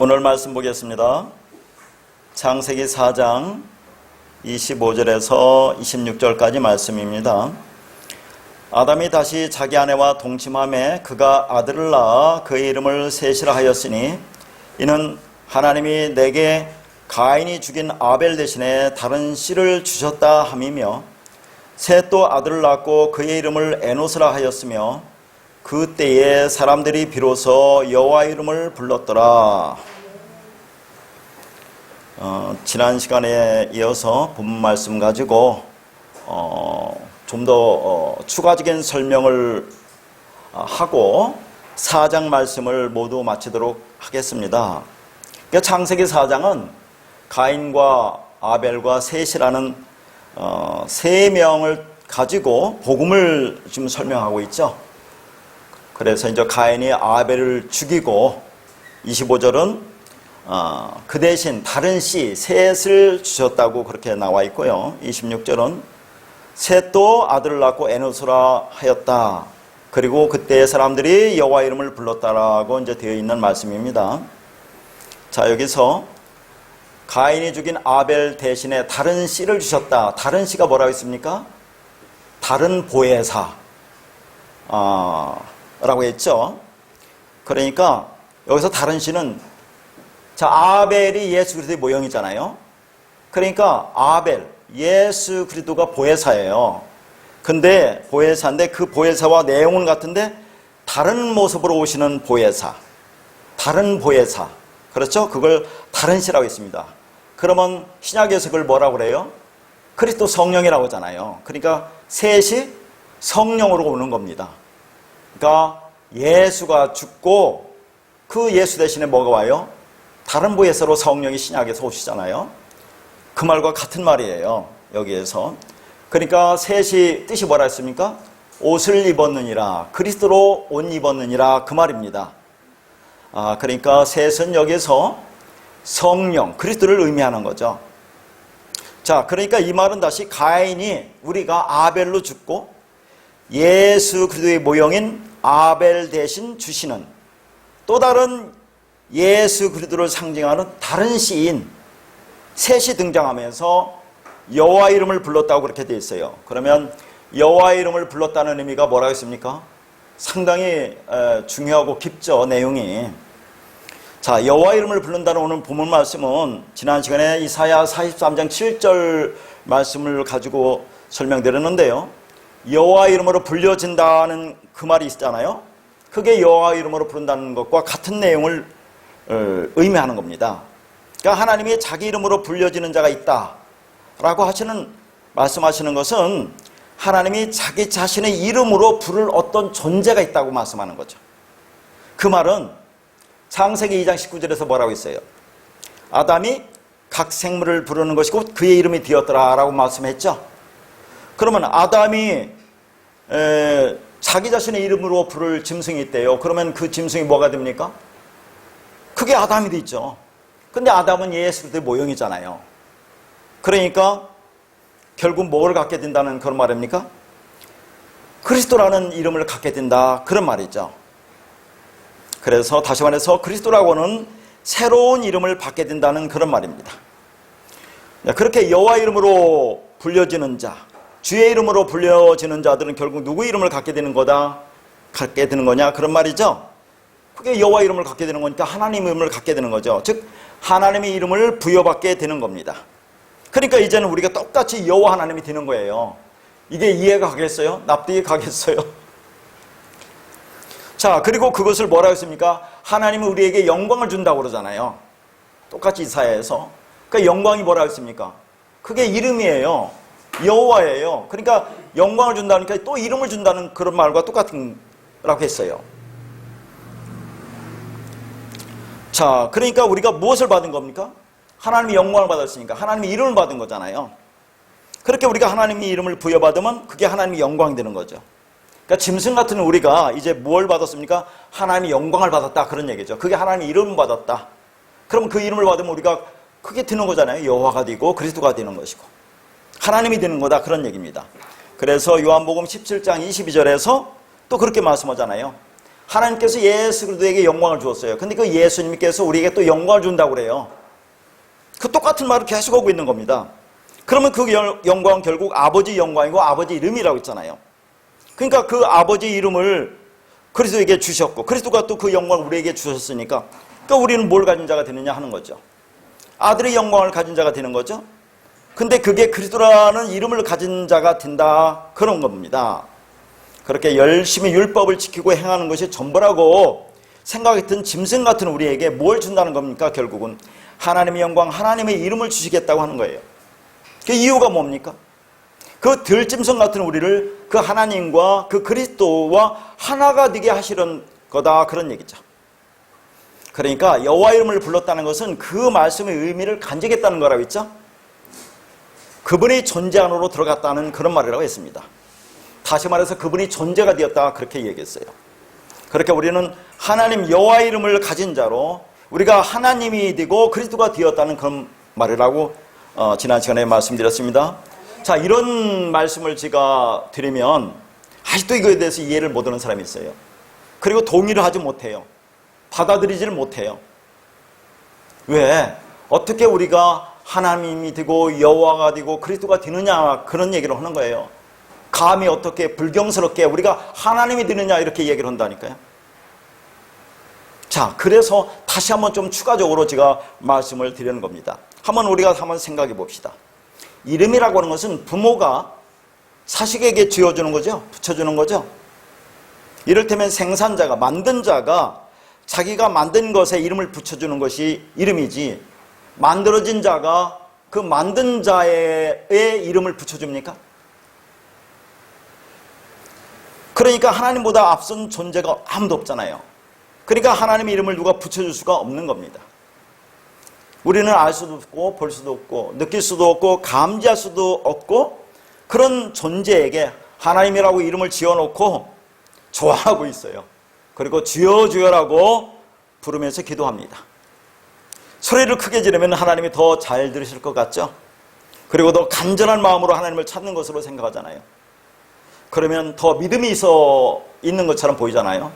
오늘 말씀 보겠습니다. 창세기 4장 25절에서 26절까지 말씀입니다. 아담이 다시 자기 아내와 동침하매 그가 아들을 낳아 그의 이름을 셋이라 하였으니 이는 하나님이 내게 가인이 죽인 아벨 대신에 다른 씨를 주셨다 함이며 셋도 아들을 낳고 그의 이름을 에노스라 하였으며 그때에 사람들이 비로소 여호와 이름을 불렀더라. 지난 시간에 이어서 본문 말씀 가지고 좀 더 추가적인 설명을 하고 4장 말씀을 모두 마치도록 하겠습니다. 그러니까 창세기 4장은 가인과 아벨과 셋이라는 세 명을 가지고 복음을 지금 설명하고 있죠. 그래서 이제 가인이 아벨을 죽이고 25절은 그 대신 다른 씨 셋을 주셨다고 그렇게 나와 있고요. 26절은 셋도 아들을 낳고 에노스라 하였다. 그리고 그때 사람들이 여호와 이름을 불렀다라고 이제 되어 있는 말씀입니다. 자, 여기서 가인이 죽인 아벨 대신에 다른 씨를 주셨다. 다른 씨가 뭐라고 했습니까? 다른 보혜사 라고 했죠. 그러니까 여기서 다른 씨는 자, 아벨이 예수 그리스도의 모형이잖아요. 그러니까 아벨, 예수 그리스도가 보혜사예요. 근데 보혜사인데 그 보혜사와 내용은 같은데 다른 모습으로 오시는 보혜사, 다른 보혜사, 그렇죠? 그걸 다른 씨라고 했습니다. 그러면 신약에서 그걸 뭐라고 그래요? 그리스도 성령이라고 하잖아요. 그러니까 셋이 성령으로 오는 겁니다. 그러니까 예수가 죽고 그 예수 대신에 뭐가 와요? 다른 보혜사로 성령이 신약에서 오시잖아요. 그 말과 같은 말이에요. 여기에서. 그러니까 셋이 뜻이 뭐라 했습니까? 옷을 입었느니라, 그리스도로 옷 입었느니라, 그 말입니다. 그러니까 셋은 여기서 성령, 그리스도를 의미하는 거죠. 자, 그러니까 이 말은 다시 가인이 우리가 아벨로 죽고 예수 그리스도의 모형인 아벨 대신 주시는 또 다른 예수 그리스도를 상징하는 다른 씨인 셋이 등장하면서 여호와 이름을 불렀다고 그렇게 되어 있어요. 그러면 여호와 이름을 불렀다는 의미가 뭐라고 했습니까? 상당히 중요하고 깊죠, 내용이. 자, 여호와 이름을 부른다는 오늘 본문 말씀은 지난 시간에 이사야 43장 7절 말씀을 가지고 설명드렸는데요. 여호와 이름으로 불려진다는 그 말이 있잖아요. 그게 여호와 이름으로 부른다는 것과 같은 내용을 의미하는 겁니다. 그러니까 하나님이 자기 이름으로 불려지는 자가 있다라고 말씀하시는 것은 하나님이 자기 자신의 이름으로 부를 어떤 존재가 있다고 말씀하는 거죠. 그 말은 창세기 2장 19절에서 뭐라고 했어요? 아담이 각 생물을 부르는 것이고 그의 이름이 되었더라라고 말씀했죠. 그러면 아담이 자기 자신의 이름으로 부를 짐승이 있대요. 그러면 그 짐승이 뭐가 됩니까? 그게 아담이 되죠. 근데 아담은 예수 그리스도의 모형이잖아요. 그러니까 결국 뭘 갖게 된다는 그런 말입니까? 그리스도라는 이름을 갖게 된다, 그런 말이죠. 그래서 다시 말해서 그리스도라고는 새로운 이름을 받게 된다는 그런 말입니다. 그렇게 여호와 이름으로 불려지는 자, 주의 이름으로 불려지는 자들은 결국 누구 이름을 갖게 되는 거냐, 그런 말이죠. 그게 여호와 이름을 갖게 되는 거니까 하나님 이름을 갖게 되는 거죠. 즉 하나님의 이름을 부여받게 되는 겁니다. 그러니까 이제는 우리가 똑같이 여호와 하나님이 되는 거예요. 이게 이해가 가겠어요? 납득이 가겠어요? 자, 그리고 그것을 뭐라고 했습니까? 하나님은 우리에게 영광을 준다고 그러잖아요. 똑같이 이사야에서. 그러니까 영광이 뭐라고 했습니까? 그게 이름이에요. 여호와예요. 그러니까 영광을 준다니까 또 이름을 준다는 그런 말과 똑같은 라고 했어요. 자, 그러니까 우리가 무엇을 받은 겁니까? 하나님이 영광을 받았으니까 하나님의 이름을 받은 거잖아요. 그렇게 우리가 하나님의 이름을 부여받으면 그게 하나님의 영광이 되는 거죠. 그러니까 짐승 같은 우리가 이제 뭘 받았습니까? 하나님의 영광을 받았다, 그런 얘기죠. 그게 하나님의 이름을 받았다. 그럼 그 이름을 받으면 우리가 크게 되는 거잖아요. 여호와가 되고 그리스도가 되는 것이고 하나님이 되는 거다, 그런 얘기입니다. 그래서 요한복음 17장 22절에서 또 그렇게 말씀하잖아요. 하나님께서 예수 그리스도에게 영광을 주었어요. 근데 그 예수님께서 우리에게 또 영광을 준다고 그래요. 그 똑같은 말을 계속 하고 있는 겁니다. 그러면 그 영광은 결국 아버지 영광이고 아버지 이름이라고 했잖아요. 그러니까 그 아버지 이름을 그리스도에게 주셨고 그리스도가 또 그 영광을 우리에게 주셨으니까 그러니까 우리는 뭘 가진 자가 되느냐 하는 거죠. 아들의 영광을 가진 자가 되는 거죠. 근데 그게 그리스도라는 이름을 가진 자가 된다 그런 겁니다. 그렇게 열심히 율법을 지키고 행하는 것이 전부라고 생각했던 짐승 같은 우리에게 뭘 준다는 겁니까? 결국은 하나님의 영광, 하나님의 이름을 주시겠다고 하는 거예요. 그 이유가 뭡니까? 그 들짐승 같은 우리를 그 하나님과 그 그리스도와 하나가 되게 하시는 거다 그런 얘기죠. 그러니까 여호와 이름을 불렀다는 것은 그 말씀의 의미를 간직했다는 거라고 했죠. 그분의 존재 안으로 들어갔다는 그런 말이라고 했습니다. 다시 말해서 그분이 존재가 되었다 그렇게 얘기했어요. 그렇게 우리는 하나님 여호와 이름을 가진 자로 우리가 하나님이 되고 그리스도가 되었다는 그런 말이라고 지난 시간에 말씀드렸습니다. 자, 이런 말씀을 제가 드리면 아직도 이거에 대해서 이해를 못하는 사람이 있어요. 그리고 동의를 하지 못해요. 받아들이지를 못해요. 왜? 어떻게 우리가 하나님이 되고 여호와가 되고 그리스도가 되느냐 그런 얘기를 하는 거예요. 감히 어떻게 불경스럽게 우리가 하나님이 되느냐 이렇게 얘기를 한다니까요. 자, 그래서 다시 한번 좀 추가적으로 제가 말씀을 드리는 겁니다. 우리가 한번 생각해 봅시다. 이름이라고 하는 것은 부모가 자식에게 지어주는 거죠. 붙여주는 거죠. 이를테면 생산자가, 만든 자가 자기가 만든 것에 이름을 붙여주는 것이 이름이지, 만들어진 자가 그 만든 자의 이름을 붙여줍니까? 그러니까 하나님보다 앞선 존재가 아무도 없잖아요. 그러니까 하나님의 이름을 누가 붙여줄 수가 없는 겁니다. 우리는 알 수도 없고 볼 수도 없고 느낄 수도 없고 감지할 수도 없고 그런 존재에게 하나님이라고 이름을 지어놓고 좋아하고 있어요. 그리고 주여 주여라고 부르면서 기도합니다. 소리를 크게 지르면 하나님이 더 잘 들으실 것 같죠? 그리고 더 간절한 마음으로 하나님을 찾는 것으로 생각하잖아요. 그러면 더 믿음이 있는 것처럼 보이잖아요.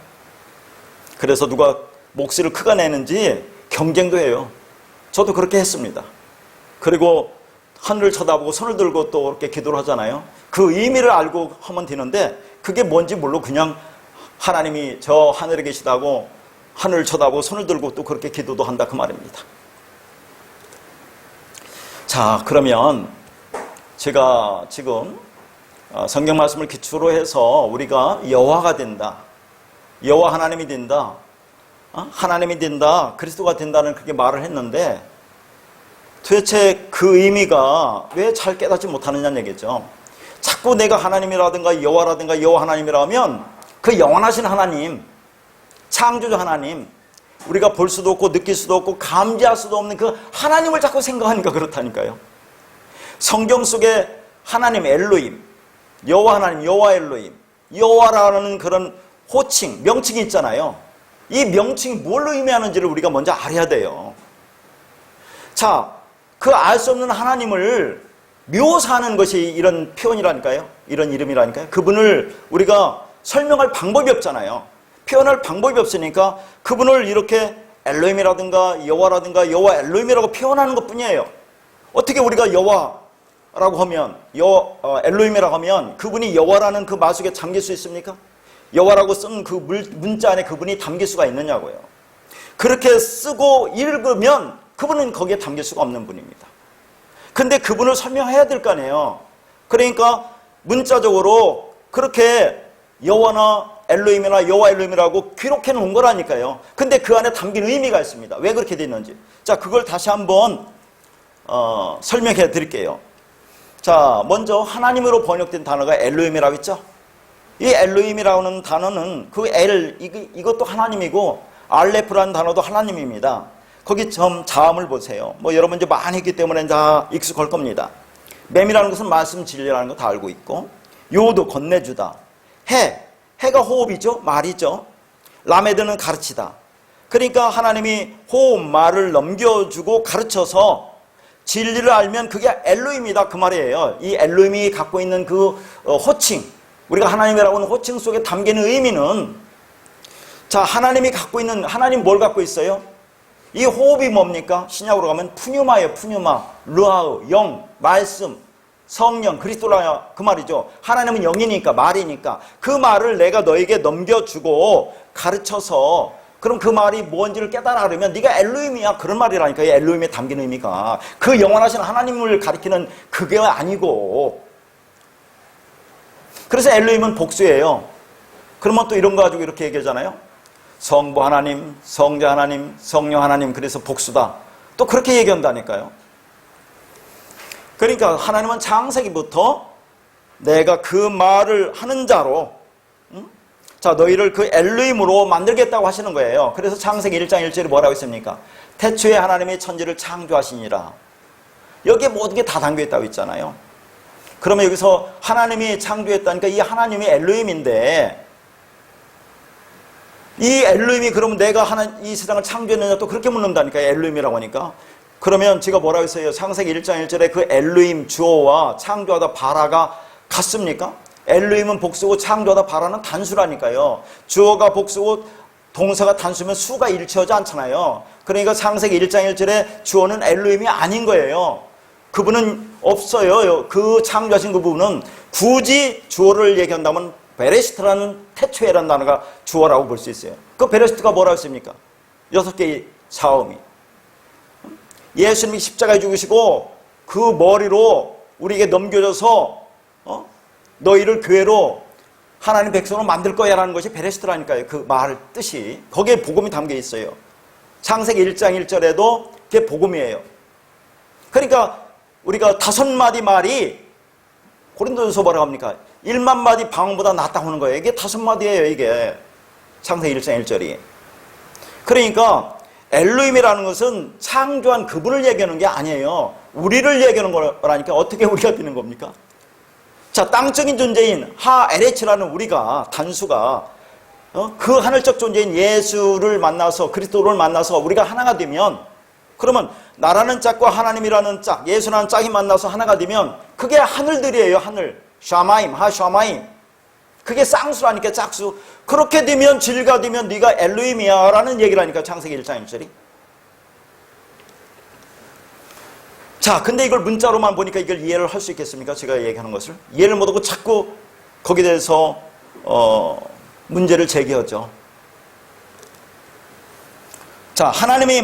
그래서 누가 목소리를 크게 내는지 경쟁도 해요. 저도 그렇게 했습니다. 그리고 하늘을 쳐다보고 손을 들고 또 그렇게 기도를 하잖아요. 그 의미를 알고 하면 되는데 그게 뭔지 모르고 그냥 하나님이 저 하늘에 계시다고 하늘을 쳐다보고 손을 들고 또 그렇게 기도도 한다 그 말입니다. 자, 그러면 제가 지금 성경 말씀을 기초로 해서 우리가 여호와가 된다, 여호와 하나님이 된다, 하나님이 된다, 그리스도가 된다는 그렇게 말을 했는데 도대체 그 의미가 왜 잘 깨닫지 못하느냐는 얘기죠. 자꾸 내가 하나님이라든가 여호와라든가 여호와 하나님이라 하면 그 영원하신 하나님, 창조주 하나님, 우리가 볼 수도 없고 느낄 수도 없고 감지할 수도 없는 그 하나님을 자꾸 생각하니까 그렇다니까요. 성경 속에 하나님 엘로힘, 여호와 하나님, 여호와 엘로힘, 여호와라는 그런 호칭, 명칭이 있잖아요. 이 명칭이 뭘 의미하는지를 우리가 먼저 알아야 돼요. 자, 그 알 수 없는 하나님을 묘사하는 것이 이런 표현이라니까요. 이런 이름이라니까요. 그분을 우리가 설명할 방법이 없잖아요. 표현할 방법이 없으니까 그분을 이렇게 엘로힘이라든가 여호와라든가 여호와 엘로힘이라고 표현하는 것뿐이에요. 어떻게 우리가 여호와라고 하면 엘로힘이라고 하면 그분이 여호와라는 그 마속에 잠길 수 있습니까? 여호와라고 쓴 그 문자 안에 그분이 담길 수가 있느냐고요. 그렇게 쓰고 읽으면 그분은 거기에 담길 수가 없는 분입니다. 근데 그분을 설명해야 될 거 아니에요. 그러니까 문자적으로 그렇게 여호와나 엘로힘이나 여호와 엘로힘이라고 기록해 놓은 거라니까요. 근데 그 안에 담긴 의미가 있습니다. 왜 그렇게 됐는지. 자, 그걸 다시 한번 설명해 드릴게요. 자, 먼저 하나님으로 번역된 단어가 엘로힘이라고 했죠. 이 엘로힘이라는 단어는 그 이것도 하나님이고 알레프라는 단어도 하나님입니다. 거기 자음을 보세요. 여러분 이제 많이 했기 때문에 다 익숙할 겁니다. 맴이라는 것은 말씀 진리라는 거 다 알고 있고, 요도 건네주다, 해가 호흡이죠, 말이죠. 라메드는 가르치다. 그러니까 하나님이 호흡, 말을 넘겨주고 가르쳐서 진리를 알면 그게 엘로힘이다 그 말이에요. 이 엘로힘이 갖고 있는 그 호칭, 우리가 하나님이라고 하는 호칭 속에 담기는 의미는, 자, 하나님이 갖고 있는, 하나님 뭘 갖고 있어요? 이 호흡이 뭡니까? 신약으로 가면 푸뉴마예요. 푸뉴마. 르하우, 영, 말씀, 성령, 그리스도라 그 말이죠. 하나님은 영이니까, 말이니까 그 말을 내가 너에게 넘겨주고 가르쳐서, 그럼 그 말이 뭔지를 깨달아 그러면 네가 엘로힘이야, 그런 말이라니까. 이 엘로힘에 담긴 의미가 그 영원하신 하나님을 가리키는 그게 아니고. 그래서 엘로힘은 복수예요. 그러면 또 이런 거 가지고 이렇게 얘기하잖아요. 성부 하나님, 성자 하나님, 성령 하나님, 그래서 복수다. 또 그렇게 얘기한다니까요. 그러니까 하나님은 창세기부터 내가 그 말을 하는 자로, 자, 너희를 그 엘로힘으로 만들겠다고 하시는 거예요. 그래서 창세기 1장 1절에 뭐라고 했습니까? 태초에 하나님이 천지를 창조하시니라. 여기에 모든 게 다 담겨있다고 했잖아요. 그러면 여기서 하나님이 창조했다니까 이 하나님이 엘로힘인데, 이 엘로힘이 그러면 내가 이 세상을 창조했느냐 또 그렇게 묻는다니까요. 엘로힘이라고 하니까. 그러면 제가 뭐라고 했어요? 창세기 1장 1절에 그 엘로힘 주어와 창조하다 바라가 같습니까? 엘로힘은 복수고 창조하다 바라는 단수라니까요. 주어가 복수고 동사가 단수면 수가 일치하지 않잖아요. 그러니까 창세기 1장 1절에 주어는 엘로힘이 아닌 거예요. 그분은 없어요. 그 창조하신 그 부분은 굳이 주어를 얘기한다면 베레시트라는 태초에라는 단어가 주어라고 볼 수 있어요. 그 베레시트가 뭐라고 했습니까? 6개의 사음이. 예수님이 십자가에 죽으시고 그 머리로 우리에게 넘겨줘서 너희를 교회로 하나님 백성으로 만들 거야 라는 것이 베레시트라니까요. 그 말 뜻이. 거기에 복음이 담겨 있어요. 창세기 1장 1절에도 그게 복음이에요. 그러니까 우리가 5마디 말이 고린도전서 뭐라고 합니까? 1만 마디 방언보다 낫다고 하는 거예요. 이게 5마디예요, 이게. 창세기 1장 1절이. 그러니까 엘로힘이라는 것은 창조한 그분을 얘기하는 게 아니에요. 우리를 얘기하는 거라니까 어떻게 우리가 되는 겁니까? 자, 땅적인 존재인 하에레츠라는 우리가, 단수가 그 하늘적 존재인 예수를 만나서, 그리스도를 만나서 우리가 하나가 되면, 그러면 나라는 짝과 하나님이라는 짝, 예수라는 짝이 만나서 하나가 되면 그게 하늘들이에요. 하늘. 샤마임, 하샤마임. 그게 쌍수라니까, 짝수. 그렇게 되면, 질가 되면 네가 엘로힘이야 라는 얘기를 하니까 창세기 1장 1절이. 자, 근데 이걸 문자로만 보니까 이걸 이해를 할 수 있겠습니까? 제가 얘기하는 것을. 이해를 못하고 자꾸 거기에 대해서 문제를 제기하죠. 자, 하나님의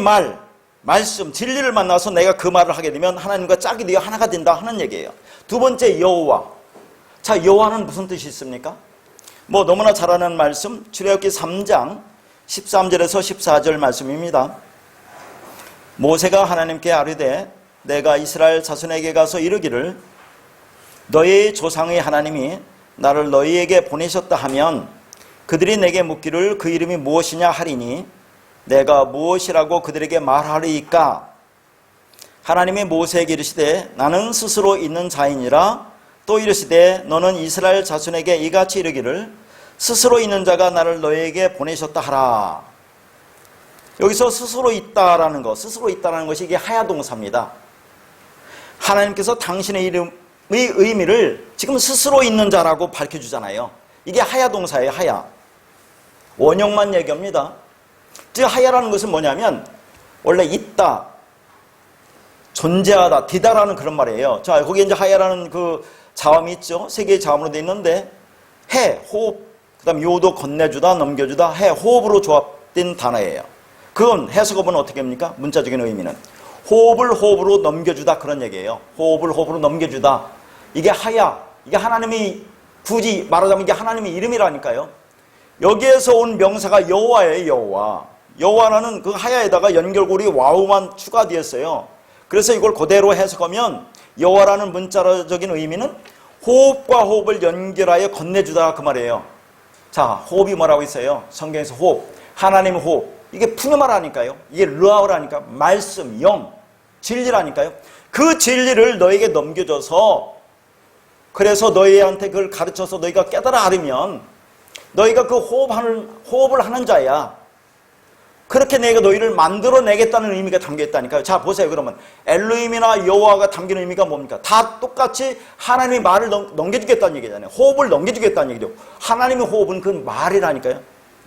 말씀, 진리를 만나서 내가 그 말을 하게 되면 하나님과 짝이 되어 하나가 된다 하는 얘기예요. 두 번째, 여호와. 자, 여호와는 무슨 뜻이 있습니까? 뭐 너무나 잘 아는 말씀, 출애굽기 3장 13절에서 14절 말씀입니다. 모세가 하나님께 아뢰되 내가 이스라엘 자손에게 가서 이르기를 너희 조상의 하나님이 나를 너희에게 보내셨다 하면 그들이 내게 묻기를 그 이름이 무엇이냐 하리니 내가 무엇이라고 그들에게 말하리이까? 하나님이 모세에게 이르시되 나는 스스로 있는 자이니라. 또 이르시되 너는 이스라엘 자손에게 이같이 이르기를 스스로 있는 자가 나를 너희에게 보내셨다 하라. 여기서 스스로 있다라는 것, 스스로 있다라는 것이 이게 하야 동사입니다. 하나님께서 당신의 이름의 의미를 지금 스스로 있는 자라고 밝혀주잖아요. 이게 하야 동사예요. 하야. 원형만 얘기합니다. 즉 하야라는 것은 뭐냐면 원래 있다, 존재하다, 디다라는 그런 말이에요. 자, 거기에 이제 하야라는 그 자음이 있죠. 세 개의 자음으로 되어 있는데 해, 호흡, 그 다음 요도 건네주다, 넘겨주다, 해, 호흡으로 조합된 단어예요. 그건 해석어보면 어떻게 합니까? 문자적인 의미는 호흡을 호흡으로 넘겨주다 그런 얘기예요. 호흡을 호흡으로 넘겨주다. 이게 하야. 이게 하나님이 굳이 말하자면 이게 하나님의 이름이라니까요. 여기에서 온 명사가 여호와예요. 여호와. 여호와라는 그 하야에다가 연결고리 와우만 추가되었어요. 그래서 이걸 그대로 해석하면 여호와라는 문자적인 의미는 호흡과 호흡을 연결하여 건네주다 그 말이에요. 자, 호흡이 뭐라고 있어요? 성경에서 호흡, 하나님의 호흡. 이게 푸뉴마라니까요. 이게 르아우라니까, 말씀, 영, 진리라니까요. 그 진리를 너에게 넘겨줘서, 그래서 너희한테 그걸 가르쳐서 너희가 깨달아 알으면 너희가 그 호흡을 하는 자야. 그렇게 내가 너희를 만들어내겠다는 의미가 담겨있다니까요. 자, 보세요. 그러면 엘로힘이나 여호와가 담긴 의미가 뭡니까? 다 똑같이 하나님의 말을 넘겨주겠다는 얘기잖아요. 호흡을 넘겨주겠다는 얘기죠. 하나님의 호흡은 그 말이라니까요.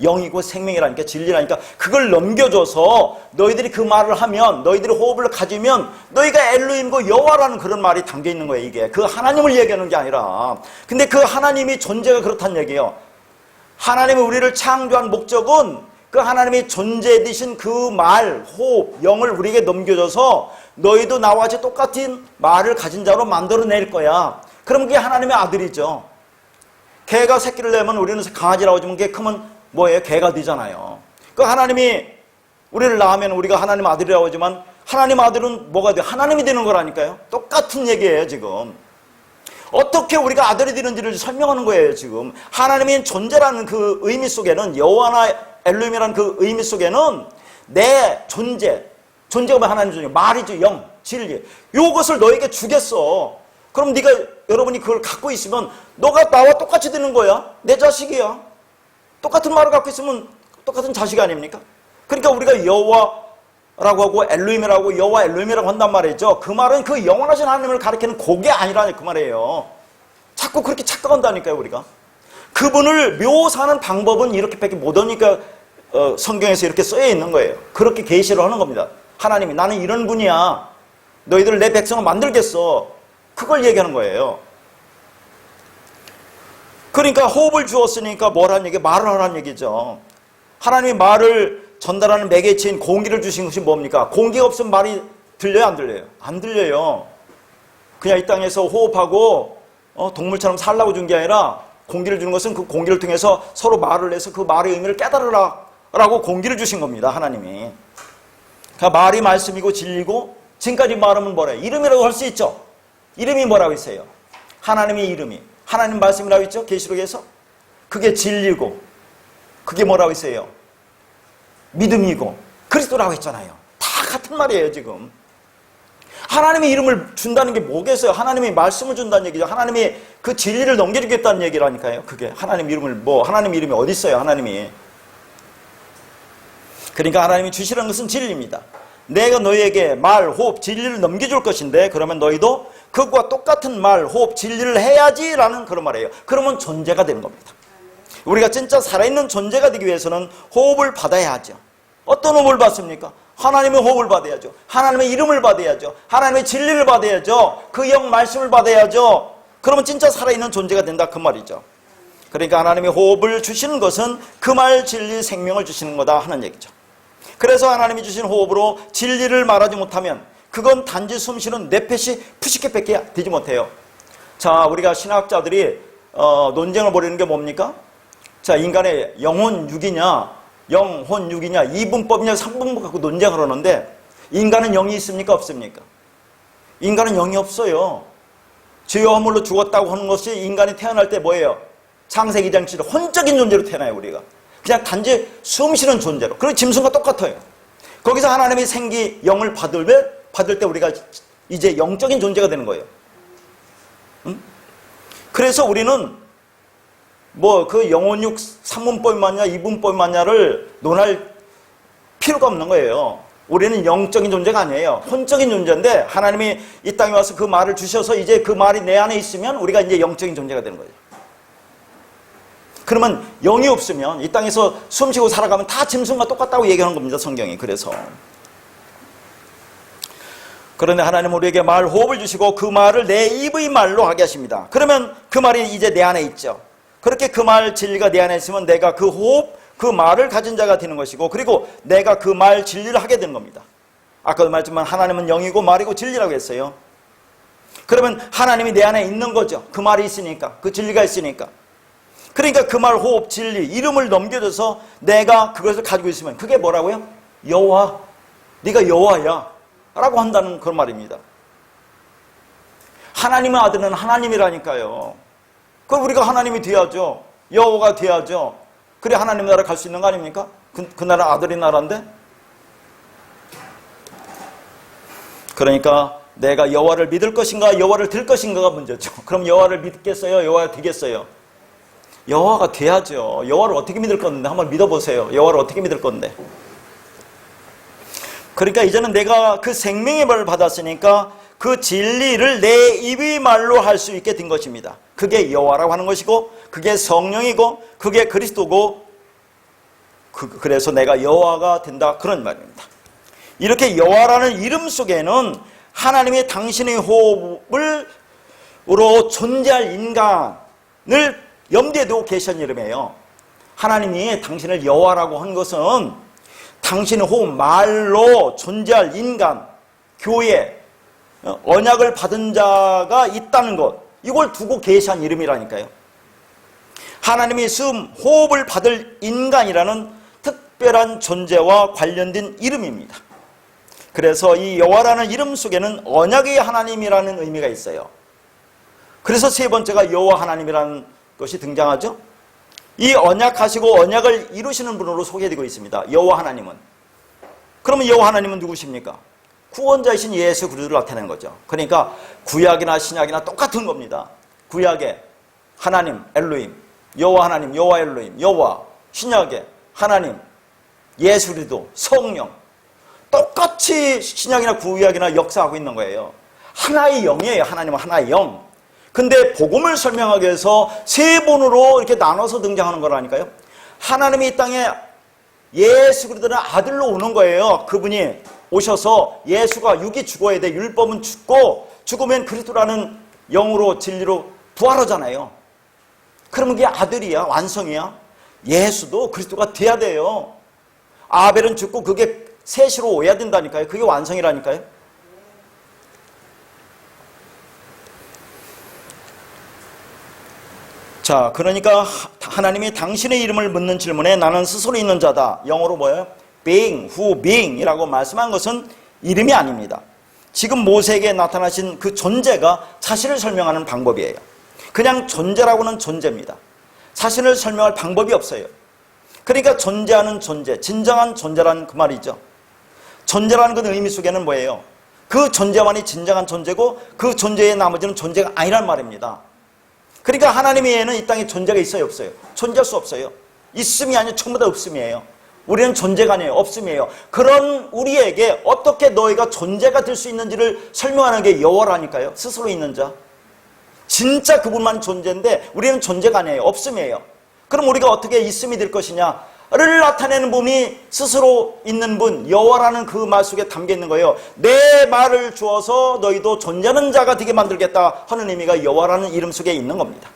영이고 생명이라니까, 진리라니까, 그걸 넘겨줘서 너희들이 그 말을 하면, 너희들이 호흡을 가지면 너희가 엘로힘고 여호와라는 그런 말이 담겨 있는 거예요. 이게 그 하나님을 얘기하는 게 아니라. 근데 그 하나님이 존재가 그렇다는 얘기예요. 하나님이 우리를 창조한 목적은 그 하나님이 존재 되신 그 말, 호흡, 영을 우리에게 넘겨줘서 너희도 나와 같이 똑같은 말을 가진 자로 만들어낼 거야. 그럼 그게 하나님의 아들이죠. 개가 새끼를 내면 우리는 강아지라고 하지만 개 크면 뭐예요? 개가 되잖아요. 그 하나님이 우리를 낳으면 우리가 하나님 아들이라고 하지만 하나님 아들은 뭐가 돼요? 하나님이 되는 거라니까요. 똑같은 얘기예요, 지금. 어떻게 우리가 아들이 되는지를 설명하는 거예요, 지금. 하나님의 존재라는 그 의미 속에는, 여호와나 엘로힘이라는 그 의미 속에는 내 존재가 뭐 하나님 존재, 말이죠, 영, 진리. 요것을 너에게 주겠어. 그럼 네가, 여러분이 그걸 갖고 있으면 너가 나와 똑같이 되는 거야. 내 자식이야. 똑같은 말을 갖고 있으면 똑같은 자식 아닙니까? 그러니까 우리가 여호와라고 하고 엘로힘이라고 여호와 엘로힘이라고 한단 말이죠. 그 말은 그 영원하신 하나님을 가리키는 그게 아니라 그 말이에요. 자꾸 그렇게 착각한다니까요, 우리가. 그분을 묘사하는 방법은 이렇게밖에 못하니까 성경에서 이렇게 쓰여 있는 거예요. 그렇게 계시를 하는 겁니다. 하나님이 나는 이런 분이야. 너희들 내 백성을 만들겠어. 그걸 얘기하는 거예요. 그러니까 호흡을 주었으니까 뭐라는 얘기? 말을 하라는 얘기죠. 하나님이 말을 전달하는 매개체인 공기를 주신 것이 뭡니까? 공기가 없으면 말이 들려요, 안 들려요? 안 들려요. 그냥 이 땅에서 호흡하고 동물처럼 살라고 준 게 아니라 공기를 주는 것은 그 공기를 통해서 서로 말을 해서 그 말의 의미를 깨달으라 라고 공기를 주신 겁니다, 하나님이. 그러니까 말이 말씀이고 진리고, 지금까지 말하면 뭐래요? 이름이라고 할 수 있죠. 이름이 뭐라고 했어요? 하나님의 이름이. 하나님 말씀이라고 했죠? 계시록에서. 그게 진리고, 그게 뭐라고 했어요? 믿음이고, 그리스도라고 했잖아요. 다 같은 말이에요, 지금. 하나님의 이름을 준다는 게 뭐겠어요? 하나님의 말씀을 준다는 얘기죠. 하나님이 그 진리를 넘겨주겠다는 얘기라니까요. 그게 하나님 이름을 하나님 이름이 어디 있어요? 하나님이. 그러니까 하나님이 주시라는 것은 진리입니다. 내가 너희에게 말, 호흡, 진리를 넘겨줄 것인데 그러면 너희도 그것과 똑같은 말, 호흡, 진리를 해야지 라는 그런 말이에요. 그러면 존재가 되는 겁니다. 우리가 진짜 살아있는 존재가 되기 위해서는 호흡을 받아야 하죠. 어떤 호흡을 받습니까? 하나님의 호흡을 받아야죠. 하나님의 이름을 받아야죠. 하나님의 진리를 받아야죠. 그 영 말씀을 받아야죠. 그러면 진짜 살아있는 존재가 된다, 그 말이죠. 그러니까 하나님의 호흡을 주시는 것은 그 말, 진리, 생명을 주시는 거다 하는 얘기죠. 그래서 하나님이 주신 호흡으로 진리를 말하지 못하면 그건 단지 숨쉬는 내펫이 푸시케밖에 되지 못해요. 자, 우리가 신학자들이 논쟁을 벌이는 게 뭡니까? 자, 인간의 영혼 육이냐, 영혼 육이냐, 이분법이냐, 삼분법 갖고 논쟁을 하는데 인간은 영이 있습니까? 없습니까? 인간은 영이 없어요. 죄와 허물로 죽었다고 하는 것이 인간이 태어날 때 뭐예요? 창세기장치로 혼적인 존재로 태어나요, 우리가. 그냥 단지 숨쉬는 존재로. 그리고 짐승과 똑같아요. 거기서 하나님이 생기 영을 받을 때 우리가 이제 영적인 존재가 되는 거예요. 응? 그래서 우리는 그 영혼육 3분법이 맞냐 2분법이 맞냐를 논할 필요가 없는 거예요. 우리는 영적인 존재가 아니에요. 혼적인 존재인데 하나님이 이 땅에 와서 그 말을 주셔서 이제 그 말이 내 안에 있으면 우리가 이제 영적인 존재가 되는 거예요. 그러면 영이 없으면 이 땅에서 숨쉬고 살아가면 다 짐승과 똑같다고 얘기하는 겁니다, 성경이. 그래서 그런데 하나님은 우리에게 말, 호흡을 주시고 그 말을 내 입의 말로 하게 하십니다. 그러면 그 말이 이제 내 안에 있죠. 그렇게 그 말, 진리가 내 안에 있으면 내가 그 호흡, 그 말을 가진 자가 되는 것이고, 그리고 내가 그 말, 진리를 하게 되는 겁니다. 아까도 말했지만 하나님은 영이고 말이고 진리라고 했어요. 그러면 하나님이 내 안에 있는 거죠. 그 말이 있으니까, 그 진리가 있으니까. 그러니까 그 말, 호흡, 진리, 이름을 넘겨줘서 내가 그것을 가지고 있으면 그게 뭐라고요? 여호와, 네가 여호와야 라고 한다는 그런 말입니다. 하나님의 아들은 하나님이라니까요. 그럼 우리가 하나님이 돼야죠. 여호와가 돼야죠. 그래 하나님 나라 갈 수 있는 거 아닙니까? 그 나라 아들의 나라인데. 그러니까 내가 여호와를 믿을 것인가 여호와를 들 것인가가 문제죠. 그럼 여호와를 믿겠어요? 여호와가 되겠어요? 여호와가 돼야죠. 여호와를 어떻게 믿을 건데? 한번 믿어보세요. 여호와를 어떻게 믿을 건데? 그러니까 이제는 내가 그 생명의 말을 받았으니까 그 진리를 내 입의 말로 할 수 있게 된 것입니다. 그게 여호와라고 하는 것이고, 그게 성령이고, 그게 그리스도고, 그래서 내가 여호와가 된다, 그런 말입니다. 이렇게 여호와라는 이름 속에는 하나님이 당신의 호흡으로 존재할 인간을 염두에 두고 계신 이름이에요. 하나님이 당신을 여호와라고 한 것은 당신의 호흡, 말로 존재할 인간, 교회, 언약을 받은 자가 있다는 것, 이걸 두고 계시한 이름이라니까요. 하나님이 호흡을 받을 인간이라는 특별한 존재와 관련된 이름입니다. 그래서 이 여호와라는 이름 속에는 언약의 하나님이라는 의미가 있어요. 그래서 세 번째가 여호와 하나님이라는 것이 등장하죠. 이 언약하시고 언약을 이루시는 분으로 소개되고 있습니다. 여호와 하나님은. 그러면 여호와 하나님은 누구십니까? 구원자이신 예수 그리스도를 나타내는 거죠. 그러니까 구약이나 신약이나 똑같은 겁니다. 구약에 하나님 엘로힘, 여호와 하나님, 여호와 엘로힘, 여호와, 신약에 하나님, 예수 그리스도, 성령, 똑같이 신약이나 구약이나 역사하고 있는 거예요. 하나의 영이에요. 하나님은 하나의 영. 근데 복음을 설명하기 위해서 세 번으로 이렇게 나눠서 등장하는 거라니까요. 하나님이 이 땅에 예수 그리스도는 아들로 오는 거예요. 그분이 오셔서 예수가 육이 죽어야 돼. 율법은 죽고 죽으면 그리스도라는 영으로 진리로 부활하잖아요. 그러면 그게 아들이야, 완성이야. 예수도 그리스도가 돼야 돼요. 아벨은 죽고 그게 셋으로 오야 된다니까요. 그게 완성이라니까요. 자, 그러니까 하나님이 당신의 이름을 묻는 질문에 나는 스스로 있는 자다. 영어로 뭐예요? being, who being 이라고 말씀한 것은 이름이 아닙니다. 지금 모세에게 나타나신 그 존재가 자신을 설명하는 방법이에요. 그냥 존재라고는 존재입니다. 자신을 설명할 방법이 없어요. 그러니까 존재하는 존재, 진정한 존재라는 그 말이죠. 존재라는 그 의미 속에는 뭐예요? 그 존재만이 진정한 존재고 그 존재의 나머지는 존재가 아니란 말입니다. 그러니까 하나님 외에는 이 땅에 존재가 있어요, 없어요? 존재할 수 없어요. 있음이 아니고 전부 다 없음이에요. 우리는 존재가 아니에요, 없음이에요. 그런 우리에게 어떻게 너희가 존재가 될 수 있는지를 설명하는 게 여호와라니까요. 스스로 있는 자. 진짜 그분만 존재인데 우리는 존재가 아니에요, 없음이에요. 그럼 우리가 어떻게 있음이 될 것이냐를 나타내는 분이 스스로 있는 분, 여호와라는 그 말 속에 담겨 있는 거예요. 내 말을 주어서 너희도 존재하는 자가 되게 만들겠다 하는 의미가 여호와라는 이름 속에 있는 겁니다.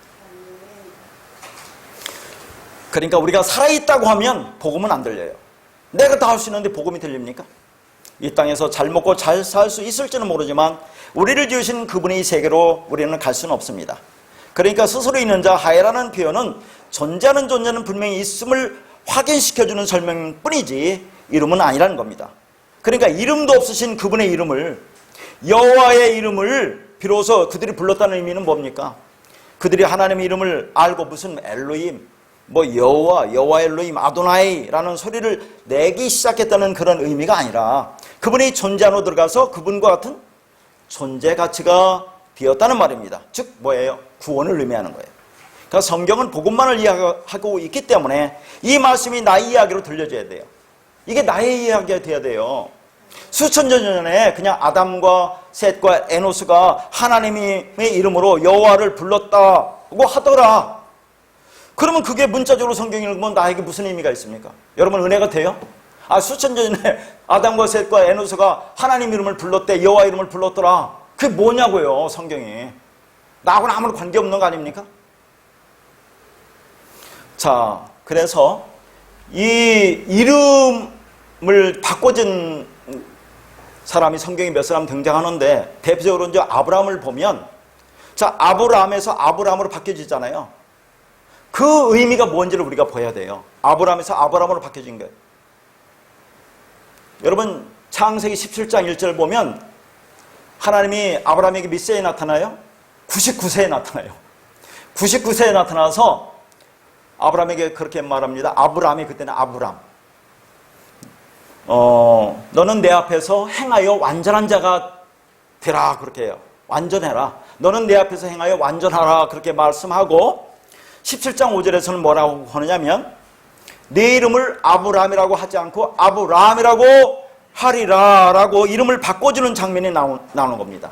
그러니까 우리가 살아있다고 하면 복음은 안 들려요. 내가 다 할 수 있는데 복음이 들립니까? 이 땅에서 잘 먹고 잘 살 수 있을지는 모르지만 우리를 지으신 그분의 세계로 우리는 갈 수는 없습니다. 그러니까 스스로 있는 자, 하야라는 표현은 존재하는 존재는 분명히 있음을 확인시켜주는 설명뿐이지 이름은 아니라는 겁니다. 그러니까 이름도 없으신 그분의 이름을, 여호와의 이름을 비로소 그들이 불렀다는 의미는 뭡니까? 그들이 하나님의 이름을 알고 무슨 엘로힘, 뭐 여호와, 여호와 엘로힘, 아도나이라는 소리를 내기 시작했다는 그런 의미가 아니라 그분이 존재 안으로 들어가서 그분과 같은 존재 가치가 되었다는 말입니다. 즉 뭐예요? 구원을 의미하는 거예요. 그러니까 성경은 복음만을 이야기하고 있기 때문에 이 말씀이 나의 이야기로 들려줘야 돼요. 이게 나의 이야기가 돼야 돼요. 수천 년 전에 그냥 아담과 셋과 에노스가 하나님의 이름으로 여호와를 불렀다고 하더라. 그러면 그게 문자적으로 성경 읽으면 나에게 무슨 의미가 있습니까? 여러분 은혜가 돼요? 수천 년 전에 아담과 셋과 에노스가 하나님 이름을 불렀대, 여호와 이름을 불렀더라. 그게 뭐냐고요, 성경이. 나하고는 아무런 관계없는 거 아닙니까? 자, 그래서 이 이름을 바꿔준 사람이 성경에 몇 사람 등장하는데 대표적으로 이제 아브라함을 보면, 자, 아브라함에서 아브라함으로 바뀌어지잖아요. 그 의미가 뭔지를 우리가 봐야 돼요. 아브라함에서 아브라함으로 바뀌어진 거예요. 여러분 창세기 17장 1절 보면 하나님이 아브라함에게 몇 세에 나타나요? 99세에 나타나요. 99세에 나타나서 아브라함에게 그렇게 말합니다. 아브라함이 그때는 아브람. 너는 내 앞에서 행하여 완전한 자가 되라, 그렇게 해요. 완전해라. 너는 내 앞에서 행하여 완전하라, 그렇게 말씀하고 17장 5절에서는 뭐라고 하느냐면 내 이름을 아브라함이라고 하지 않고 아브라함이라고 하리라 라고 이름을 바꿔주는 장면이 나오는 겁니다.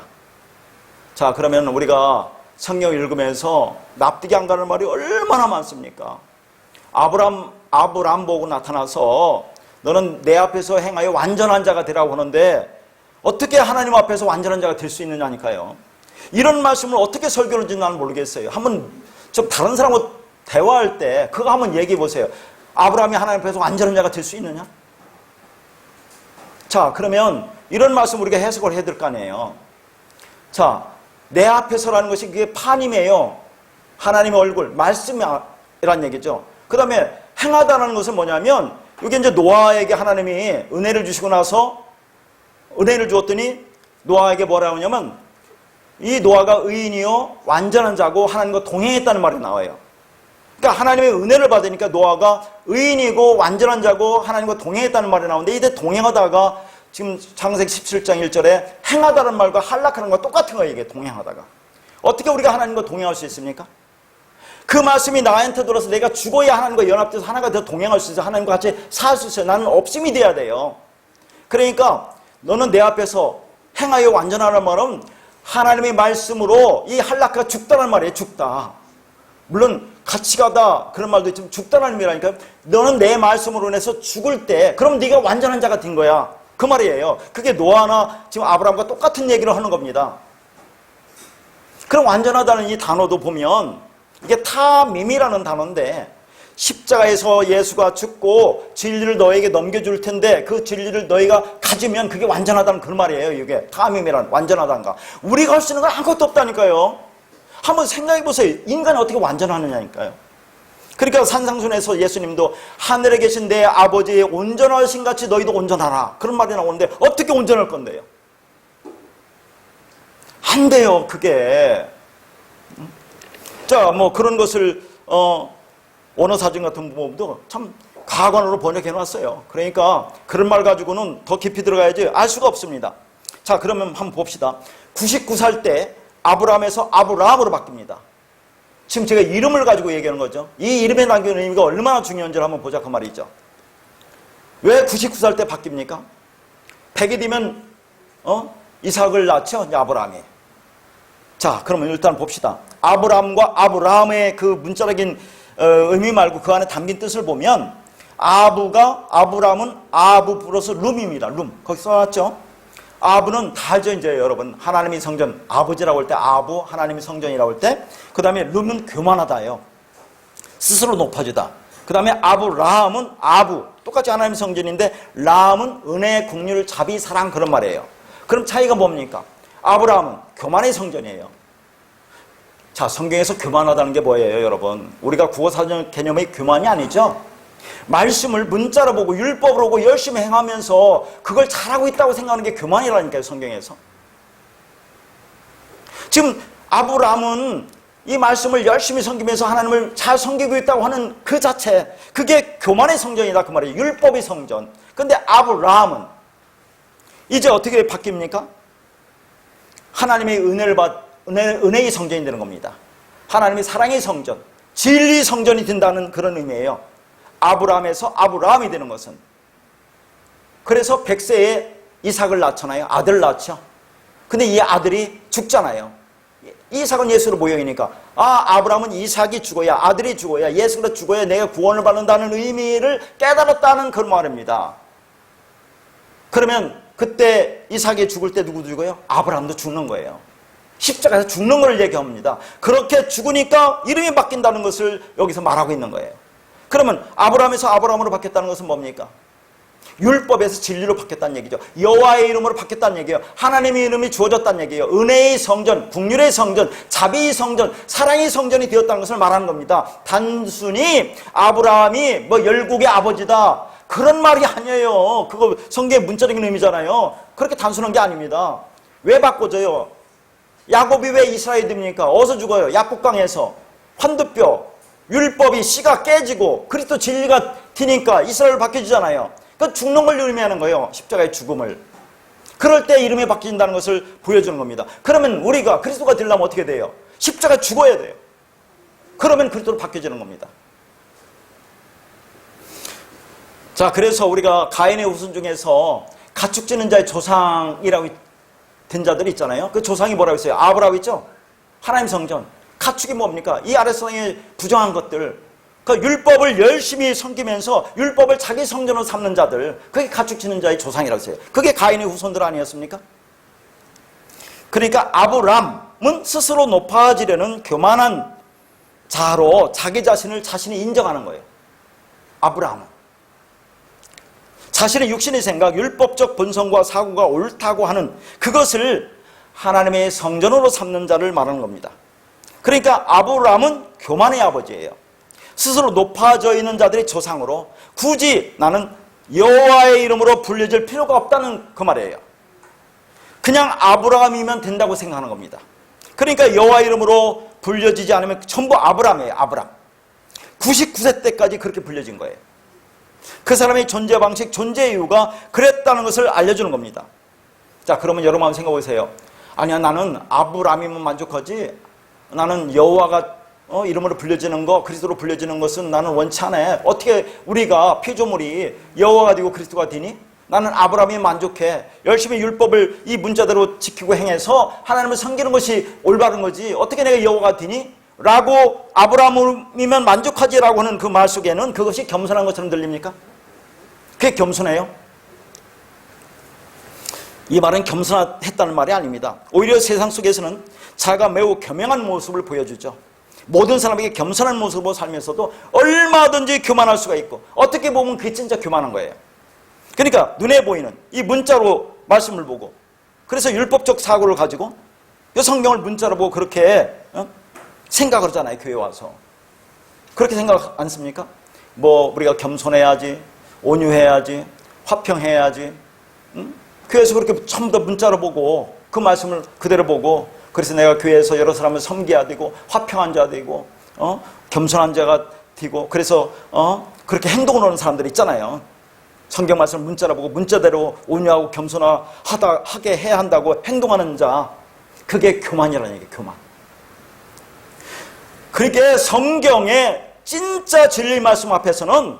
자, 그러면 우리가 성경 읽으면서 납득이 안 가는 말이 얼마나 많습니까? 아브라함 아브람 보고 나타나서 너는 내 앞에서 행하여 완전한 자가 되라고 하는데 어떻게 하나님 앞에서 완전한 자가 될 수 있느냐니까요. 이런 말씀을 어떻게 설교하는지 나는 모르겠어요. 한번 좀 다른 사람하고 대화할 때 그거 한번 얘기해 보세요. 아브라함이 하나님 앞에서 완전한 자가 될 수 있느냐? 자, 그러면 이런 말씀 우리가 해석을 해야 될 거 아니에요. 자, 내 앞에서라는 것이 그게 파님이에요. 하나님의 얼굴, 말씀이란 얘기죠. 그 다음에 행하다는 것은 뭐냐면 이게 이제 노아에게 하나님이 은혜를 주시고 나서 은혜를 주었더니 노아에게 뭐라고 하냐면 이 노아가 의인이요 완전한 자고 하나님과 동행했다는 말이 나와요. 그러니까 하나님의 은혜를 받으니까 노아가 의인이고 완전한 자고 하나님과 동행했다는 말이 나오는데 이때 동행하다가 지금 창세기 17장 1절에 행하다는 말과 한락하는 거 똑같은 거예요. 이게 동행하다가. 어떻게 우리가 하나님과 동행할 수 있습니까? 그 말씀이 나한테 들어서 내가 죽어야 하나님과 연합돼서 하나가 더 동행할 수 있어요. 하나님과 같이 살 수 있어요. 나는 없음이 돼야 돼요. 그러니까 너는 내 앞에서 행하여 완전하는 말은 하나님의 말씀으로 이 한락가 죽다는 말이에요. 죽다. 물론 같이 가다 그런 말도 있지만 죽다는 의미라니까 너는 내 말씀으로 인해서 죽을 때 그럼 네가 완전한 자가 된 거야. 그 말이에요. 그게 노아나 지금 아브라함과 똑같은 얘기를 하는 겁니다. 그럼 완전하다는 이 단어도 보면 이게 타밈이라는 단어인데 십자가에서 예수가 죽고 진리를 너에게 넘겨줄 텐데 그 진리를 너희가 가지면 그게 완전하다는 그 말이에요. 이게 타밈이란 완전하다는가. 우리가 할 수 있는 건 아무것도 없다니까요. 한번 생각해 보세요. 인간이 어떻게 완전하느냐니까요. 그러니까 산상순에서 예수님도 하늘에 계신 내 아버지의 온전하신 같이 너희도 온전하라. 그런 말이 나오는데 어떻게 온전할 건데요? 안 돼요. 그게. 자, 뭐 그런 것을 언어사전 같은 부분도 참 가관으로 번역해 놨어요. 그러니까 그런 말 가지고는 더 깊이 들어가야지 알 수가 없습니다. 자, 그러면 한번 봅시다. 99살 때 아브라함에서 아브라함으로 바뀝니다. 지금 제가 이름을 가지고 얘기하는 거죠. 이 이름에 남기는 의미가 얼마나 중요한지를 한번 보자 그 말이죠. 왜 99살 때 바뀝니까? 100이 되면 이삭을 낳죠. 이제 아브라함이. 자, 그러면 일단 봅시다. 아브라함과 아브라함의 그 문자적인 의미 말고 그 안에 담긴 뜻을 보면 아브라함은 아부 플러스 룸입니다. 룸. 거기 써놨죠. 아부는 다 알죠, 이제 여러분. 하나님이 성전, 아버지라고 할 때 아부, 하나님이 성전이라고 할 때. 그 다음에 룸은 교만하다예요. 스스로 높아지다. 그 다음에 아브라함은 아부. 똑같이 하나님의 성전인데 라함은 은혜, 긍휼, 자비, 사랑 그런 말이에요. 그럼 차이가 뭡니까? 아브라함은 교만의 성전이에요. 자, 성경에서 교만하다는 게 뭐예요, 여러분? 우리가 국어사전 개념의 교만이 아니죠? 말씀을 문자로 보고 율법으로 보고 열심히 행하면서 그걸 잘하고 있다고 생각하는 게 교만이라니까요, 성경에서. 지금 아브라함은 이 말씀을 열심히 섬기면서 하나님을 잘 섬기고 있다고 하는 그 자체, 그게 교만의 성전이다 그 말이에요. 율법의 성전. 근데 아브라함은 이제 어떻게 바뀝니까? 하나님의 은혜의 성전이 되는 겁니다. 하나님의 사랑의 성전, 진리 성전이 된다는 그런 의미예요. 아브라함에서 아브라함이 되는 것은. 그래서 100세에 이삭을 낳잖아요. 아들 낳죠. 근데 이 아들이 죽잖아요. 이삭은 예수로 모형이니까 아브라함은 이삭이 죽어야, 아들이 죽어야, 예수가 죽어야 내가 구원을 받는다는 의미를 깨달았다는 그런 말입니다. 그러면 그때 이삭이 죽을 때 누구 죽어요? 아브라함도 죽는 거예요. 십자가에서 죽는 걸 얘기합니다. 그렇게 죽으니까 이름이 바뀐다는 것을 여기서 말하고 있는 거예요. 그러면 아브라함에서 아브라함으로 바뀌었다는 것은 뭡니까? 율법에서 진리로 바뀌었다는 얘기죠. 여호와의 이름으로 바뀌었다는 얘기예요. 하나님의 이름이 주어졌다는 얘기예요. 은혜의 성전, 긍휼의 성전, 자비의 성전, 사랑의 성전이 되었다는 것을 말하는 겁니다. 단순히 아브라함이 뭐 열국의 아버지다 그런 말이 아니에요. 그거 성경의 문자적인 의미잖아요. 그렇게 단순한 게 아닙니다. 왜 바꿔져요? 야곱이 왜 이스라엘이 됩니까? 어디서 죽어요? 약국강에서. 환두뼈, 율법이 씨가 깨지고 그리스도 진리가 튀니까 이스라엘 바뀌어지잖아요. 그 죽는 걸 의미하는 거예요. 십자가의 죽음을. 그럴 때 이름이 바뀐다는 것을 보여주는 겁니다. 그러면 우리가 그리스도가 되려면 어떻게 돼요? 십자가에 죽어야 돼요. 그러면 그리스도로 바뀌어지는 겁니다. 자, 그래서 우리가 가인의 후손 중에서 가축지는 자의 조상이라고 된 자들이 있잖아요. 그 조상이 뭐라고 했어요? 아브라함 있죠? 하나님 성전. 가축이 뭡니까? 이 아랫세상에 부정한 것들, 그 율법을 열심히 섬기면서 율법을 자기 성전으로 삼는 자들, 그게 가축 치는 자의 조상이라고 했어요. 그게 가인의 후손들 아니었습니까? 그러니까 아브람은 스스로 높아지려는 교만한 자로 자기 자신을 자신이 인정하는 거예요. 아브람은 자신의 육신의 생각, 율법적 본성과 사고가 옳다고 하는 그것을 하나님의 성전으로 삼는 자를 말하는 겁니다. 그러니까 아브람은 교만의 아버지예요. 스스로 높아져 있는 자들의 조상으로 굳이 나는 여호와의 이름으로 불려질 필요가 없다는 그 말이에요. 그냥 아브라함이면 된다고 생각하는 겁니다. 그러니까 여호와 이름으로 불려지지 않으면 전부 아브람이에요. 아브람. 99세 때까지 그렇게 불려진 거예요. 그 사람의 존재 방식, 존재 이유가 그랬다는 것을 알려주는 겁니다. 자, 그러면 여러분 한번 생각해 보세요. 아니야, 나는 아브람이면 만족하지, 나는 여호와가 이름으로 불려지는 거, 그리스도로 불려지는 것은 나는 원치 않아. 어떻게 우리가 피조물이 여호와가 되고 그리스도가 되니? 나는 아브라함이 만족해. 열심히 율법을 이 문자대로 지키고 행해서 하나님을 섬기는 것이 올바른 거지. 어떻게 내가 여호와가 되니? 라고 아브라함이면 만족하지라고 하는 그 말 속에는 그것이 겸손한 것처럼 들립니까? 그게 겸손해요? 이 말은 겸손했다는 말이 아닙니다. 오히려 세상 속에서는 자기가 매우 겸양한 모습을 보여주죠. 모든 사람에게 겸손한 모습으로 살면서도 얼마든지 교만할 수가 있고, 어떻게 보면 그게 진짜 교만한 거예요. 그러니까 눈에 보이는 이 문자로 말씀을 보고, 그래서 율법적 사고를 가지고 이 성경을 문자로 보고 그렇게 생각을 하잖아요. 교회 와서 그렇게 생각 않습니까? 뭐 우리가 겸손해야지, 온유해야지, 화평해야지, 교회에서 그렇게 전부 다 문자로 보고 그 말씀을 그대로 보고, 그래서 내가 교회에서 여러 사람을 섬겨야 되고 화평한 자가 되고 겸손한 자가 되고, 그래서 그렇게 행동을 하는 사람들이 있잖아요. 성경 말씀을 문자로 보고 문자대로 온유하고 겸손하게 해야 한다고 행동하는 자, 그게 교만이라는 얘기예요. 교만. 그러니까 성경의 진짜 진리 말씀 앞에서는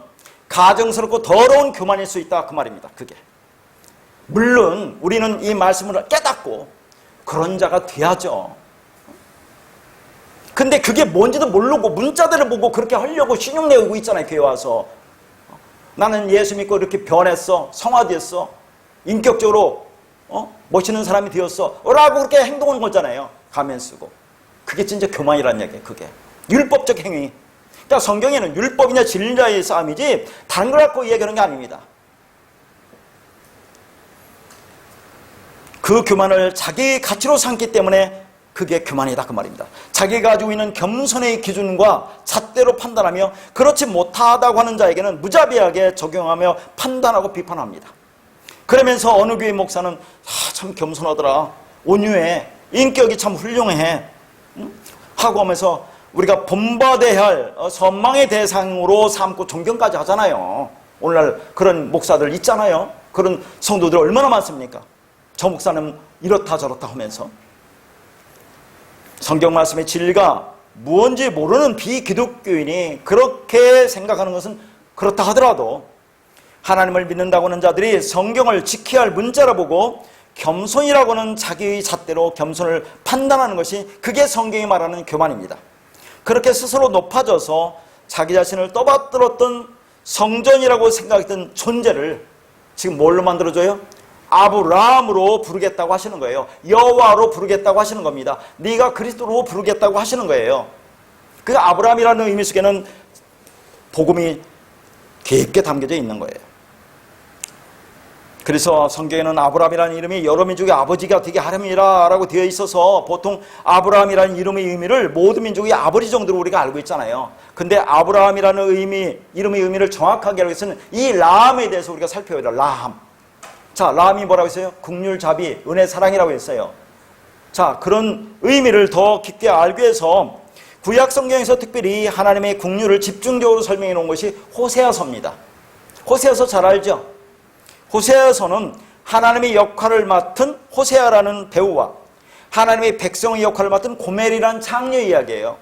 가증스럽고 더러운 교만일 수 있다, 그 말입니다. 그게 물론 우리는 이 말씀을 깨닫고 그런 자가 돼야죠. 근데 그게 뭔지도 모르고 문자대로 보고 그렇게 하려고 신용내고 있잖아요. 교회 와서 나는 예수 믿고 이렇게 변했어, 성화됐어, 인격적으로 멋있는 사람이 되었어 라고 그렇게 행동하는 거잖아요. 가면 쓰고. 그게 진짜 교만이라는 얘기예요. 그게 율법적 행위. 그러니까 성경에는 율법이냐 진리냐의 싸움이지 다른 걸 갖고 이야기하는 게 아닙니다. 그 교만을 자기 가치로 삼기 때문에 그게 교만이다, 그 말입니다. 자기가 가지고 있는 겸손의 기준과 잣대로 판단하며 그렇지 못하다고 하는 자에게는 무자비하게 적용하며 판단하고 비판합니다. 그러면서 어느 교회 목사는 참 겸손하더라, 온유해, 인격이 참 훌륭해 하고 하면서 우리가 본받아야 할 선망의 대상으로 삼고 존경까지 하잖아요. 오늘날 그런 목사들 있잖아요. 그런 성도들 얼마나 많습니까? 저 목사는 이렇다 저렇다 하면서. 성경 말씀의 진리가 무언지 모르는 비기독교인이 그렇게 생각하는 것은 그렇다 하더라도 하나님을 믿는다고 하는 자들이 성경을 지켜야 할 문자로 보고 겸손이라고 하는 자기의 잣대로 겸손을 판단하는 것이, 그게 성경이 말하는 교만입니다. 그렇게 스스로 높아져서 자기 자신을 떠받들었던 성전이라고 생각했던 존재를 지금 뭘로 만들어줘요? 아브라함으로 부르겠다고 하시는 거예요. 여호와로 부르겠다고 하시는 겁니다. 네가 그리스도로 부르겠다고 하시는 거예요. 그 아브라함이라는 의미 속에는 복음이 깊게 담겨져 있는 거예요. 그래서 성경에는 아브라함이라는 이름이 여러 민족의 아버지가 되게 하렴이라 라고 되어 있어서 보통 아브라함이라는 이름의 의미를 모든 민족의 아버지 정도로 우리가 알고 있잖아요. 근데 아브라함이라는 이름의 의미를 정확하게 알기 위해서는 이 라함에 대해서 우리가 살펴야 돼요. 라함. 자, 라함이 뭐라고 했어요? 국률, 자비, 은혜, 사랑이라고 했어요. 자, 그런 의미를 더 깊게 알기 위해서 구약 성경에서 특별히 하나님의 국률을 집중적으로 설명해 놓은 것이 호세아서입니다. 호세아서 잘 알죠? 호세아서는 하나님의 역할을 맡은 호세아라는 배우와 하나님의 백성의 역할을 맡은 고멜이라는 창녀 이야기예요.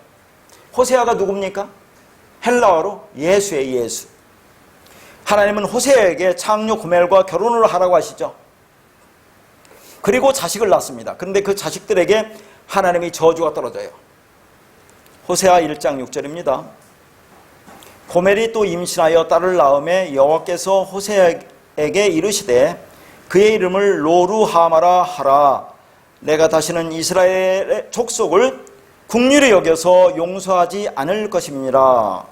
호세아가 누굽니까? 헬라어로 예수예요, 예수. 하나님은 호세아에게 창녀 고멜과 결혼을 하라고 하시죠. 그리고 자식을 낳습니다. 그런데 그 자식들에게 하나님의 저주가 떨어져요. 호세아 1장 6절입니다. 고멜이 또 임신하여 딸을 낳음에 여호와께서 호세아에게 이르시되 그의 이름을 로루하마라 하라. 내가 다시는 이스라엘의 족속을 국률이 여겨서 용서하지 않을 것입니다.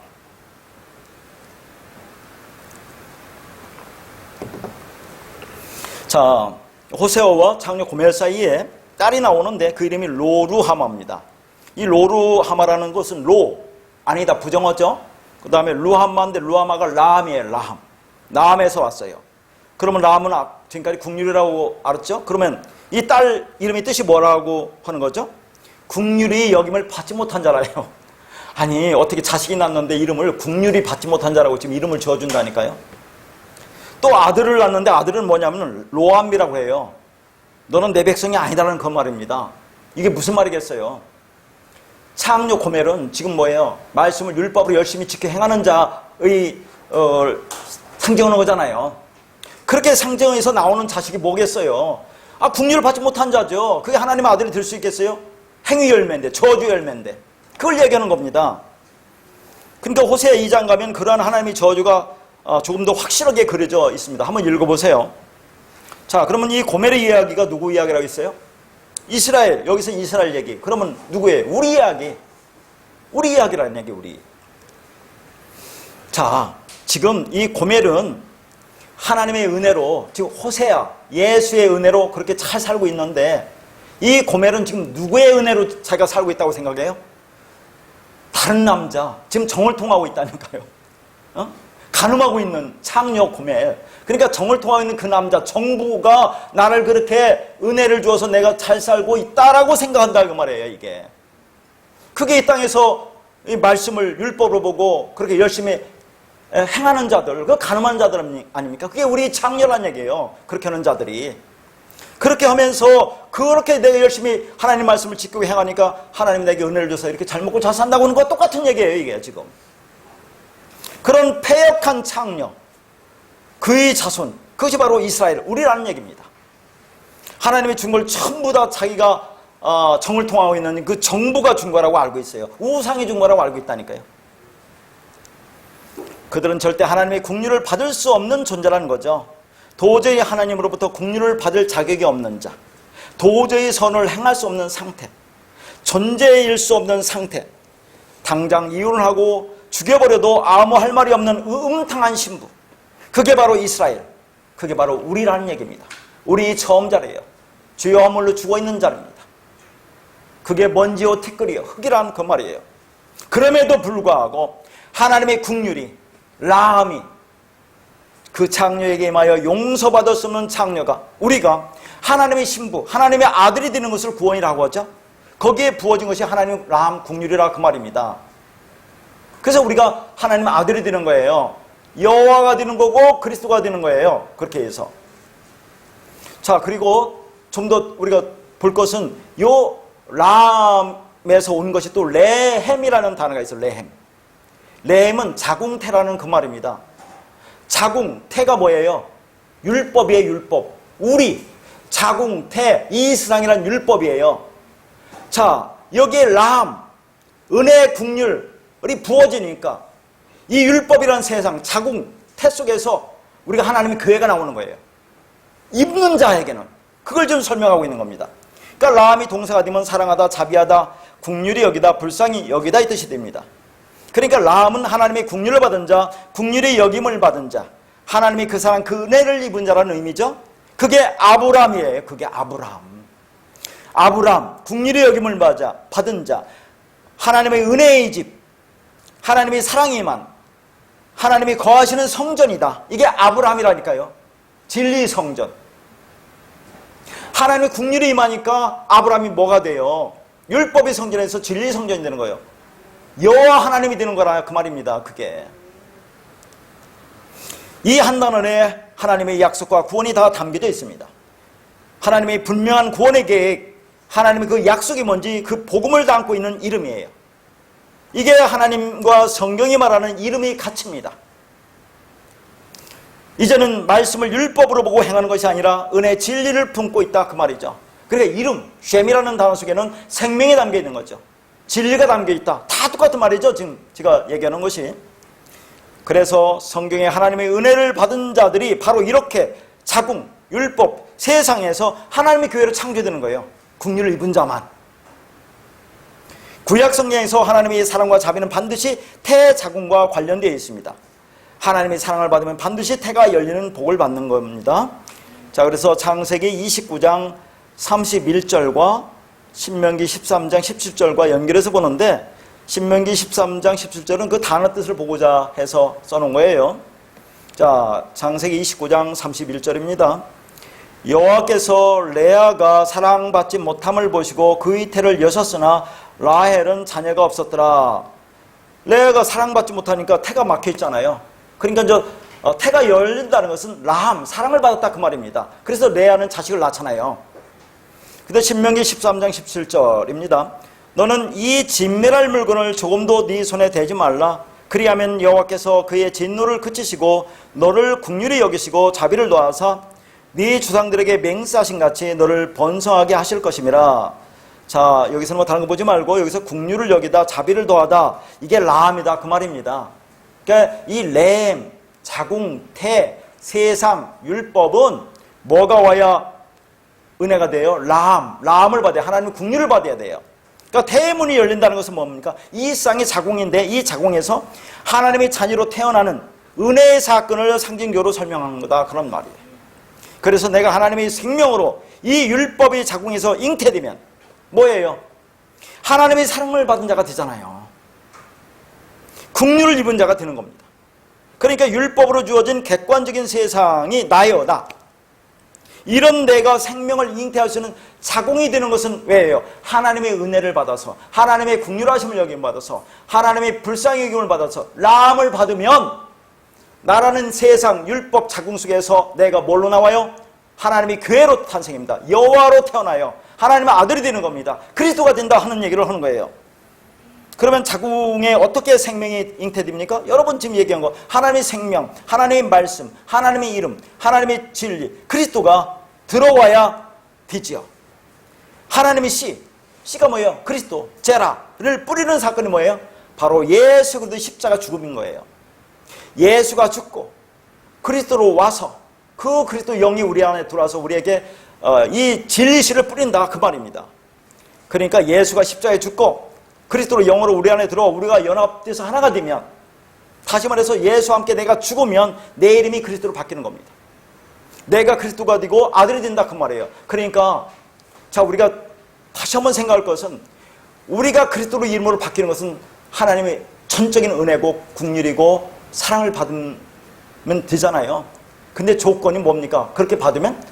자, 호세아와 장녀 고멜 사이에 딸이 나오는데 그 이름이 로루하마입니다. 이 로루하마라는 것은 아니다, 부정어죠. 그 다음에 루하마인데 루하마가 라함이에요. 라함에서 왔어요. 그러면 라함은 지금까지 국률이라고 알았죠? 그러면 이 딸 이름의 뜻이 뭐라고 하는 거죠? 국률이 여김을 받지 못한 자라요. 아니, 어떻게 자식이 낳는데 이름을 국률이 받지 못한 자라고 지금 이름을 지어준다니까요. 또 아들을 낳는데 아들은 뭐냐면 로암이라고 해요. 너는 내 백성이 아니다라는 그 말입니다. 이게 무슨 말이겠어요? 창녀 고멜은 지금 뭐예요? 말씀을 율법으로 열심히 지켜 행하는 자의 상징하는 거잖아요. 그렇게 상징해서 나오는 자식이 뭐겠어요? 국률을 받지 못한 자죠. 그게 하나님의 아들이 될 수 있겠어요? 행위 열매인데, 저주 열매인데. 그걸 얘기하는 겁니다. 그러니까 호세아 2장 가면 그러한 하나님의 저주가 조금 더 확실하게 그려져 있습니다. 한번 읽어보세요. 자, 그러면 이 고멜의 이야기가 누구 이야기라고 했어요? 이스라엘, 여기서 이스라엘 얘기. 그러면 누구예요? 우리 이야기. 우리 이야기라는 얘기, 우리. 자, 지금 이 고멜은 하나님의 은혜로, 지금 호세아, 예수의 은혜로 그렇게 잘 살고 있는데, 이 고멜은 지금 누구의 은혜로 자기가 살고 있다고 생각해요? 다른 남자, 지금 정을 통하고 있다니까요. 가늠하고 있는 창녀 고멜. 그러니까 정을 통하고 있는 그 남자, 정부가 나를 그렇게 은혜를 주어서 내가 잘 살고 있다라고 생각한다, 그 말이에요, 이게. 그게 이 땅에서 이 말씀을 율법으로 보고 그렇게 열심히 행하는 자들, 그 가늠한 자들 아닙니까? 그게 우리 창녀란 얘기예요. 그렇게 하는 자들이. 그렇게 하면서 그렇게 내가 열심히 하나님 말씀을 지키고 행하니까 하나님이 내게 은혜를 줘서 이렇게 잘 먹고 잘 산다고 하는 것과 똑같은 얘기예요, 이게 지금. 그런 패역한 창녀, 그의 자손, 그것이 바로 이스라엘, 우리라는 얘기입니다. 하나님이 준 걸 전부 다 자기가 정을 통하고 있는 그 정부가 준 거라고 알고 있어요. 우상이 준 거라고 알고 있다니까요. 그들은 절대 하나님의 국률을 받을 수 없는 존재라는 거죠. 도저히 하나님으로부터 국률을 받을 자격이 없는 자, 도저히 선을 행할 수 없는 상태, 존재일 수 없는 상태, 당장 이혼을 하고 죽여버려도 아무 할 말이 없는 음탕한 신부, 그게 바로 이스라엘, 그게 바로 우리라는 얘기입니다. 우리 처음 자리예요. 주여 허물로 죽어있는 자입니다. 그게 먼지요 티끌이요 흙이라는 그 말이에요. 그럼에도 불구하고 하나님의 국률이, 라함이 그 창녀에게 임하여 용서받을 수 없는 창녀가, 우리가 하나님의 신부, 하나님의 아들이 되는 것을 구원이라고 하죠. 거기에 부어진 것이 하나님의 라함 국률이라 그 말입니다. 그래서 우리가 하나님의 아들이 되는 거예요. 여호와가 되는 거고 그리스도가 되는 거예요. 그렇게 해서. 자, 그리고 좀 더 우리가 볼 것은 요 라함에서 온 것이 또 레헴이라는 단어가 있어요. 레헴은 자궁태라는 그 말입니다. 자궁태가 뭐예요? 율법이에요, 율법. 우리 자궁태, 이 세상이란 율법이에요. 자, 여기에 라함, 은혜의 국률이 부어지니까 이 율법이라는 세상, 자궁, 태 속에서 우리가 하나님의 교회가 나오는 거예요. 입는 자에게는. 그걸 좀 설명하고 있는 겁니다. 그러니까 라함이 동사가 되면 사랑하다, 자비하다, 국률이 여기다, 불쌍히 여기다 이 뜻이 됩니다. 그러니까 라함은 하나님의 국률을 받은 자, 국률의 여김을 받은 자, 하나님이 그 사람, 그 은혜를 입은 자라는 의미죠. 그게 아브람이에요. 그게 아브람, 국률의 여김을 받은 자, 하나님의 은혜의 집, 하나님의 사랑이 임한, 하나님이 거하시는 성전이다. 이게 아브라함이라니까요. 진리 성전. 하나님의 국률이 임하니까 아브라함이 뭐가 돼요? 율법의 성전에서 진리 성전이 되는 거예요. 여호와 하나님이 되는 거라 그 말입니다. 그게. 이 한 단원에 하나님의 약속과 구원이 다 담겨져 있습니다. 하나님의 분명한 구원의 계획, 하나님의 그 약속이 뭔지 그 복음을 담고 있는 이름이에요. 이게 하나님과 성경이 말하는 이름의 가치입니다. 이제는 말씀을 율법으로 보고 행하는 것이 아니라 은혜의 진리를 품고 있다 그 말이죠. 그러니까 이름, 쉔이라는 단어 속에는 생명이 담겨 있는 거죠. 진리가 담겨 있다. 다 똑같은 말이죠. 지금 제가 얘기하는 것이. 그래서 성경에 하나님의 은혜를 받은 자들이 바로 이렇게 자궁, 율법, 세상에서 하나님의 교회를 창조되는 거예요. 국리를 입은 자만. 구약 성경에서 하나님의 사랑과 자비는 반드시 태자궁과 관련되어 있습니다. 하나님의 사랑을 받으면 반드시 태가 열리는 복을 받는 겁니다. 자, 그래서 창세기 29장 31절과 신명기 13장 17절과 연결해서 보는데, 신명기 13장 17절은 그 단어 뜻을 보고자 해서 써놓은 거예요. 자, 창세기 29장 31절입니다. 여호와께서 레아가 사랑받지 못함을 보시고 그의 태를 여셨으나 라헬은 자녀가 없었더라. 레아가 사랑받지 못하니까 태가 막혀있잖아요. 그러니까 태가 열린다는 것은 라함, 사랑을 받았다 그 말입니다. 그래서 레아는 자식을 낳잖아요. 근데 신명기 13장 17절입니다. 너는 이 진멸할 물건을 조금도 네 손에 대지 말라. 그리하면 여호와께서 그의 진노를 그치시고 너를 긍휼히 여기시고 자비를 더하사 네 주상들에게 맹세하신 같이 너를 번성하게 하실 것임이라. 자, 여기서는 뭐 다른 거 보지 말고 여기서 긍휼을 여기다 자비를 더하다, 이게 라함이다 그 말입니다. 그러니까 이 램, 자궁, 태, 세상, 율법은 뭐가 와야 은혜가 돼요? 라함을 받아야, 하나님의 긍휼을 받아야 돼요. 그러니까 태문이 열린다는 것은 뭡니까? 이 쌍이 자궁인데 이 자궁에서 하나님의 자녀로 태어나는 은혜의 사건을 상징적으로 설명하는 거다 그런 말이에요. 그래서 내가 하나님의 생명으로 이 율법의 자궁에서 잉태되면 뭐예요? 하나님의 사랑을 받은 자가 되잖아요. 긍휼을 입은 자가 되는 겁니다. 그러니까 율법으로 주어진 객관적인 세상이 나요, 나. 이런 내가 생명을 잉태할 수 있는 자궁이 되는 것은 왜예요? 하나님의 은혜를 받아서, 하나님의 긍휼하심을 여김을 받아서, 하나님의 불쌍히 여김을 받아서 라함을 받으면 나라는 세상 율법 자궁 속에서 내가 뭘로 나와요? 하나님의 교회로 탄생입니다. 여호와로 태어나요. 하나님의 아들이 되는 겁니다. 그리스도가 된다 하는 얘기를 하는 거예요. 그러면 자궁에 어떻게 생명이 잉태됩니까? 여러분 지금 얘기한 거, 하나님의 생명, 하나님의 말씀, 하나님의 이름, 하나님의 진리, 그리스도가 들어와야 되지요. 하나님의 씨가 뭐예요? 그리스도, 제라를 뿌리는 사건이 뭐예요? 바로 예수 그리스도의 십자가 죽음인 거예요. 예수가 죽고 그리스도로 와서 그 그리스도 영이 우리 안에 들어와서 우리에게 이 진리씨를 뿌린다 그 말입니다. 그러니까 예수가 십자가에 죽고 그리스도로 영으로 우리 안에 들어와 우리가 연합돼서 하나가 되면, 다시 말해서 예수와 함께 내가 죽으면 내 이름이 그리스도로 바뀌는 겁니다. 내가 그리스도가 되고 아들이 된다 그 말이에요. 그러니까 자, 우리가 다시 한번 생각할 것은, 우리가 그리스도로 이름으로 바뀌는 것은 하나님의 전적인 은혜고 긍휼이고 사랑을 받으면 되잖아요. 근데 조건이 뭡니까? 그렇게 받으면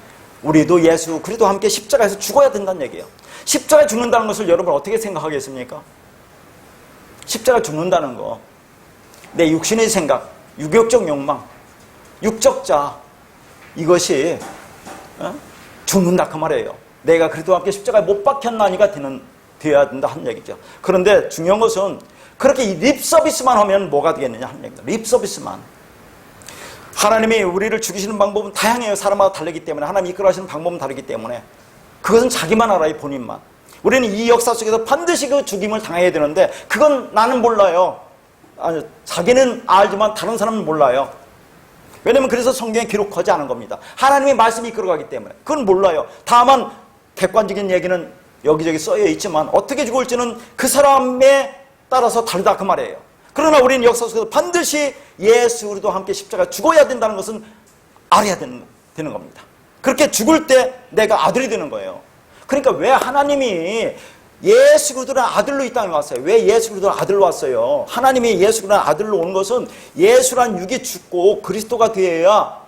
우리도 예수 그리스도와 함께 십자가에서 죽어야 된다는 얘기예요. 십자가에 죽는다는 것을 여러분 어떻게 생각하겠습니까? 십자가 죽는다는 거, 내 육신의 생각, 유격적 욕망, 육적자, 이것이 죽는다 그 말이에요. 내가 그리스도와 함께 십자가에 못 박혔나니가 되어야 된다 하는 얘기죠. 그런데 중요한 것은 그렇게 립서비스만 하면 뭐가 되겠느냐 하는 얘기입니다. 립서비스만. 하나님이 우리를 죽이시는 방법은 다양해요. 사람마다 다르기 때문에, 하나님이 이끌어가시는 방법은 다르기 때문에 그것은 자기만 알아요. 본인만. 우리는 이 역사 속에서 반드시 그 죽임을 당해야 되는데 그건 나는 몰라요. 아니, 자기는 알지만 다른 사람은 몰라요. 왜냐면 그래서 성경에 기록하지 않은 겁니다. 하나님의 말씀이 이끌어가기 때문에 그건 몰라요. 다만 객관적인 얘기는 여기저기 써여 있지만 어떻게 죽을지는 그 사람에 따라서 다르다 그 말이에요. 그러나 우리는 역사 속에서 반드시 예수 그리스도와 함께 십자가 죽어야 된다는 것은 알아야 되는 겁니다. 그렇게 죽을 때 내가 아들이 되는 거예요. 그러니까 왜 하나님이 예수 그리스도라는 아들로 이 땅에 왔어요? 왜 예수 그리스도라는 아들로 왔어요? 하나님이 예수 그리스도라는 아들로 오는 것은 예수란 육이 죽고 그리스도가 되어야,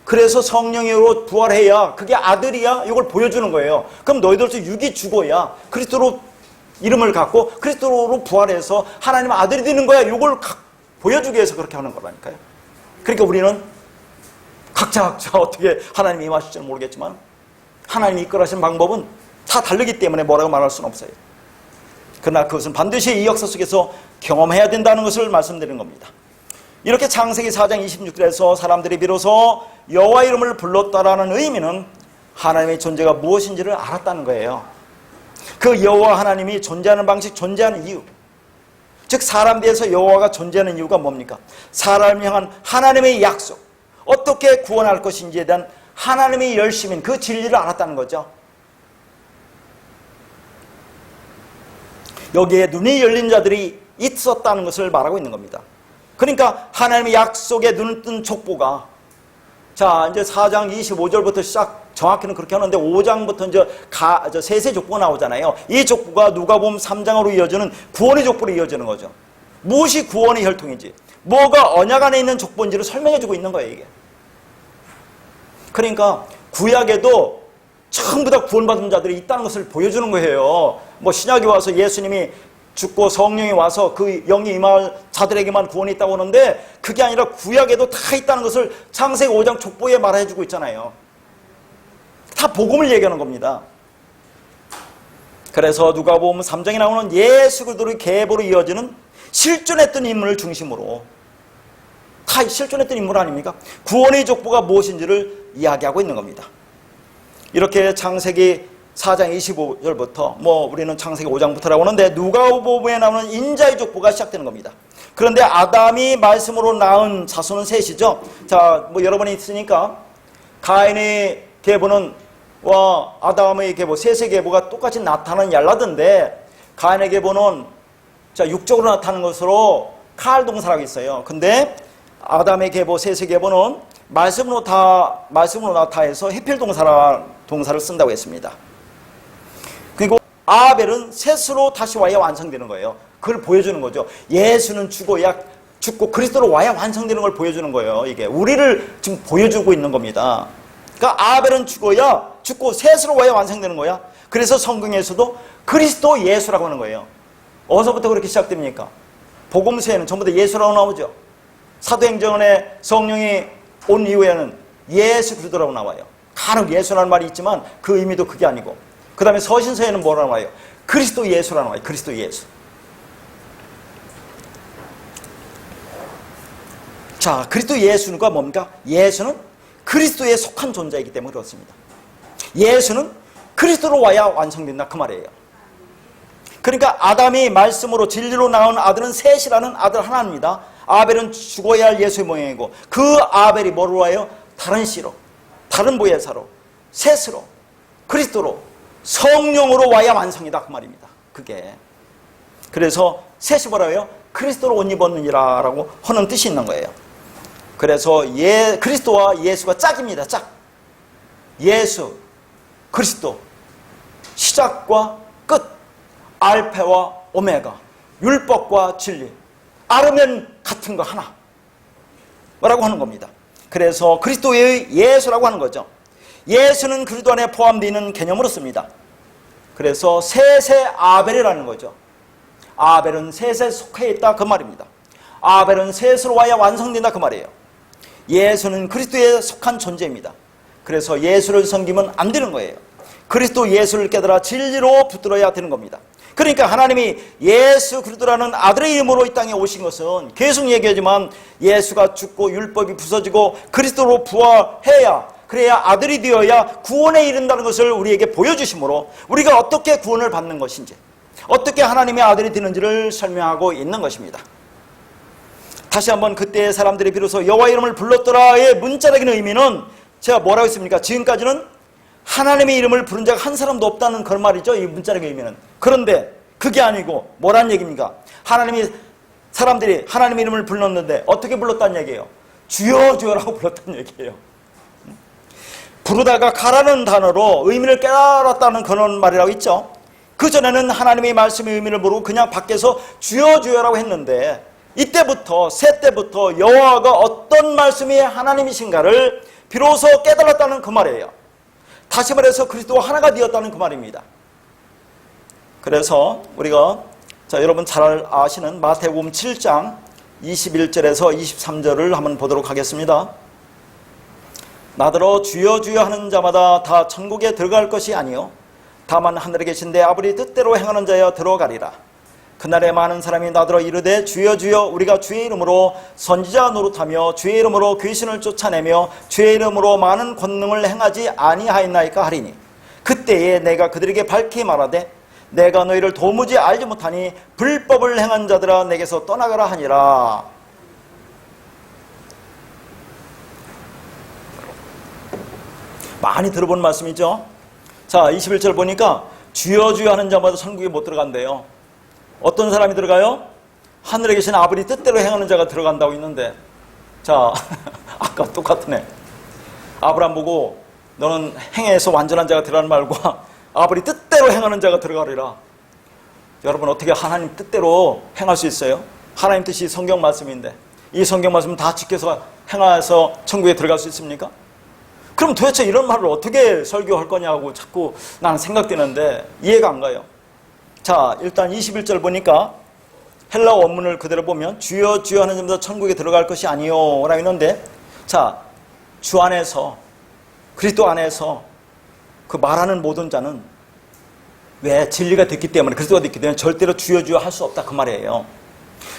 그래서 성령으로 부활해야 그게 아들이야, 이걸 보여주는 거예요. 그럼 너희들도 육이 죽어야 그리스도로 이름을 갖고 그리스도로 부활해서 하나님의 아들이 되는 거야, 이걸 보여주기 위해서 그렇게 하는 거라니까요. 그러니까 우리는 각자 어떻게 하나님이 임하실지는 모르겠지만 하나님이 이끌어가시는 방법은 다 다르기 때문에 뭐라고 말할 수는 없어요. 그러나 그것은 반드시 이 역사 속에서 경험해야 된다는 것을 말씀드리는 겁니다. 이렇게 창세기 4장 26절에서 사람들이 비로소 여호와 이름을 불렀다라는 의미는 하나님의 존재가 무엇인지를 알았다는 거예요. 그 여호와 하나님이 존재하는 방식, 존재하는 이유, 즉 사람 뒤에서 여호와가 존재하는 이유가 뭡니까? 사람을 향한 하나님의 약속, 어떻게 구원할 것인지에 대한 하나님의 열심인 그 진리를 알았다는 거죠. 여기에 눈이 열린 자들이 있었다는 것을 말하고 있는 겁니다. 그러니까 하나님의 약속에 눈을 뜬 족보가, 자 이제 4장 25절부터 시작, 정확히는 그렇게 하는데 5장부터 이제 세세 족보가 나오잖아요. 이 족보가 누가복음 3장으로 이어지는 구원의 족보로 이어지는 거죠. 무엇이 구원의 혈통인지, 뭐가 언약 안에 있는 족보인지를 설명해주고 있는 거예요, 이게. 그러니까 구약에도 전부 다 구원받은 자들이 있다는 것을 보여주는 거예요. 뭐 신약에 와서 예수님이 죽고 성령이 와서 그 영이 임할 자들에게만 구원이 있다고 하는데, 그게 아니라 구약에도 다 있다는 것을 창세기 5장 족보에 말해주고 있잖아요. 다 복음을 얘기하는 겁니다. 그래서 누가복음 3장에 나오는 예수 그리스도의 계보로 이어지는 실존했던 인물을 중심으로, 다 실존했던 인물 아닙니까? 구원의 족보가 무엇인지를 이야기하고 있는 겁니다. 이렇게 창세기 4장 25절부터 우리는 창세기 5장부터라고 하는데 누가복음에 나오는 인자의 족보가 시작되는 겁니다. 그런데 아담이 말씀으로 낳은 자손은 셋이죠. 자, 여러분이 있으니까 가인의 계보는 아담의 계보, 셋의 계보가 똑같이 나타나는 얄라던데, 가인의 계보는 자 육적으로 나타나는 것으로 칼 동사라고 있어요. 근데 아담의 계보, 셋의 계보는 말씀으로 나타해서 해필 동사를 쓴다고 했습니다. 그리고 아벨은 셋으로 다시 와야 완성되는 거예요. 그걸 보여주는 거죠. 예수는 죽고 그리스도로 와야 완성되는 걸 보여주는 거예요. 이게 우리를 지금 보여주고 있는 겁니다. 그러니까 아벨은 죽고 셋으로 와야 완성되는 거야. 그래서 성경에서도 그리스도 예수라고 하는 거예요. 어디서부터 그렇게 시작됩니까? 복음서에는 전부 다 예수라고 나오죠. 사도행전에 성령이 온 이후에는 예수 그리스도라고 나와요. 간혹 예수라는 말이 있지만 그 의미도 그게 아니고, 그 다음에 서신서에는 뭐라고 나와요? 그리스도 예수라고 나와요. 그리스도 예수. 자, 그리스도 예수가 뭡니까? 예수는 그리스도에 속한 존재이기 때문에 그렇습니다. 예수는 그리스도로 와야 완성된다, 그 말이에요. 그러니까 아담이 말씀으로 진리로 낳은 아들은 셋이라는 아들 하나입니다. 아벨은 죽어야 할 예수의 모양이고, 그 아벨이 뭐로 와요? 다른 씨로, 다른 보혜사로, 셋으로, 그리스도로, 성령으로 와야 완성이다, 그 말입니다. 그게. 그래서 셋이 뭐라고 해요? 그리스도로 옷 입었느니라 라고 하는 뜻이 있는 거예요. 그래서 그리스도와 예수가 짝입니다. 짝. 예수, 그리스도, 시작과 끝, 알파와 오메가, 율법과 진리, 아르면 같은 거 하나 라고 하는 겁니다. 그래서 그리스도의 예수라고 하는 거죠. 예수는 그리스도 안에 포함되어 있는 개념으로 씁니다. 그래서 셋의 아벨이라는 거죠. 아벨은 셋에 속해 있다, 그 말입니다. 아벨은 셋으로 와야 완성된다, 그 말이에요. 예수는 그리스도에 속한 존재입니다. 그래서 예수를 섬기면 안 되는 거예요. 그리스도 예수를 깨달아 진리로 붙들어야 되는 겁니다. 그러니까 하나님이 예수 그리스도라는 아들의 이름으로 이 땅에 오신 것은, 계속 얘기하지만 예수가 죽고 율법이 부서지고 그리스도로 부활해야, 그래야 아들이 되어야 구원에 이른다는 것을 우리에게 보여주심으로 우리가 어떻게 구원을 받는 것인지, 어떻게 하나님의 아들이 되는지를 설명하고 있는 것입니다. 다시 한번 그때의 사람들이 비로소 여호와 이름을 불렀더라의 문자적인 의미는, 제가 뭐라고 했습니까? 지금까지는 하나님의 이름을 부른 자가 한 사람도 없다는 그런 말이죠, 이 문자적인 의미는. 그런데 그게 아니고 뭐란 얘기입니까? 사람들이 하나님의 이름을 불렀는데 어떻게 불렀다는 얘기예요? 주여 주여라고 불렀다는 얘기예요. 부르다가 가라는 단어로 의미를 깨달았다는 그런 말이라고 있죠. 그전에는 하나님의 말씀의 의미를 모르고 그냥 밖에서 주여 주여라고 했는데, 이때부터, 새 때부터 여호와가 어떤 말씀이 하나님이신가를 비로소 깨달았다는 그 말이에요. 다시 말해서 그리스도와 하나가 되었다는 그 말입니다. 그래서 우리가 여러분 잘 아시는 마태복음 7장 21절에서 23절을 한번 보도록 하겠습니다. 나더러 주여 주여 하는 자마다 다 천국에 들어갈 것이 아니요 다만 하늘에 계신 내 아버지 뜻대로 행하는 자여 들어가리라. 그날에 많은 사람이 나더러 이르되 주여 주여 우리가 주의 이름으로 선지자 노릇하며 주의 이름으로 귀신을 쫓아내며 주의 이름으로 많은 권능을 행하지 아니하였나이까 하리니, 그때에 내가 그들에게 밝히 말하되 내가 너희를 도무지 알지 못하니 불법을 행한 자들아 내게서 떠나가라 하니라. 많이 들어본 말씀이죠. 자, 21절 보니까 주여 주여 하는 자마다 천국에 못 들어간대요. 어떤 사람이 들어가요? 하늘에 계신 아버지 뜻대로 행하는 자가 들어간다고 있는데, 자, 아까 똑같네. 아브라함 보고 너는 행해서 완전한 자가 들어가는 말과 아버지 뜻대로 행하는 자가 들어가리라. 여러분, 어떻게 하나님 뜻대로 행할 수 있어요? 하나님 뜻이 성경 말씀인데 이 성경 말씀 다 지켜서 행해서 천국에 들어갈 수 있습니까? 그럼 도대체 이런 말을 어떻게 설교할 거냐고 자꾸 나는 생각되는데 이해가 안 가요. 자, 일단 21절 보니까 헬라어 원문을 그대로 보면 주여 주여 하는 자마다 천국에 들어갈 것이 아니요 라고 있는데, 자, 주 안에서, 그리스도 안에서 그 말하는 모든 자는 왜? 진리가 됐기 때문에, 그리스도가 됐기 때문에 절대로 주여 주여 할 수 없다 그 말이에요.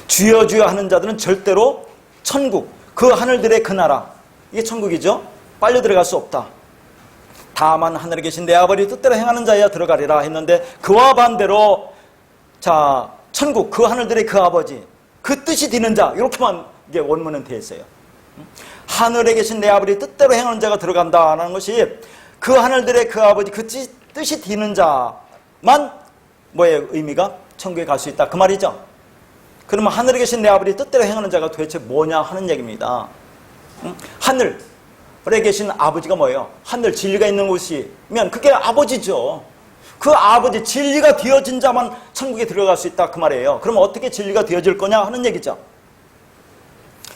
주여 주여 하는 자들은 절대로 천국, 그 하늘들의 그 나라, 이게 천국이죠. 빨리 들어갈 수 없다. 다만 하늘에 계신 내 아버지 뜻대로 행하는 자야 들어가리라 했는데, 그와 반대로 자, 천국, 그 하늘들의 그 아버지, 그 뜻이 되는 자, 이렇게만 이게 원문은 되어 있어요. 하늘에 계신 내 아버지 뜻대로 행하는 자가 들어간다는 것이 그 하늘들의 그 아버지, 그 뜻이 되는 자만 뭐의 의미가 천국에 갈 수 있다 그 말이죠. 그러면 하늘에 계신 내 아버지 뜻대로 행하는 자가 도대체 뭐냐 하는 얘기입니다. 하늘에 계신 아버지가 뭐예요? 하늘, 진리가 있는 곳이면 그게 아버지죠. 그 아버지, 진리가 되어진 자만 천국에 들어갈 수 있다 그 말이에요. 그럼 어떻게 진리가 되어질 거냐 하는 얘기죠.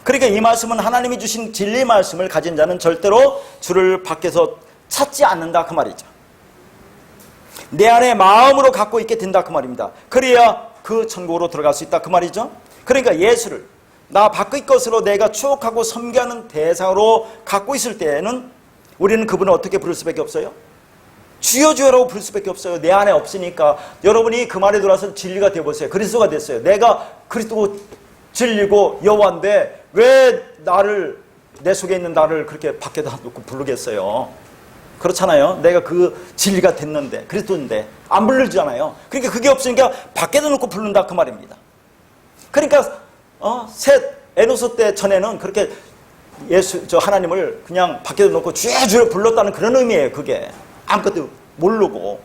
그러니까 이 말씀은 하나님이 주신 진리 말씀을 가진 자는 절대로 주를 밖에서 찾지 않는다 그 말이죠. 내 안에 마음으로 갖고 있게 된다 그 말입니다. 그래야 그 천국으로 들어갈 수 있다 그 말이죠. 그러니까 예수를 나 밖의 것으로 내가 추억하고 섬기하는 대상으로 갖고 있을 때에는 우리는 그분을 어떻게 부를 수밖에 없어요? 주여 주여라고 부를 수밖에 없어요. 내 안에 없으니까. 여러분이 그 말에 들어와서 진리가 되어보세요. 그리스도가 됐어요. 내가 그리스도고 진리고 여호와인데 왜 나를, 내 속에 있는 나를 그렇게 밖에다 놓고 부르겠어요? 그렇잖아요. 내가 그 진리가 됐는데, 그리스도인데 안 부르잖아요. 그러니까 그게 없으니까 밖에다 놓고 부른다 그 말입니다. 그러니까 셋 에노소 때 전에는 그렇게 하나님을 그냥 밖에다 놓고 주여 주여 불렀다는 그런 의미예요. 그게 아무것도 모르고.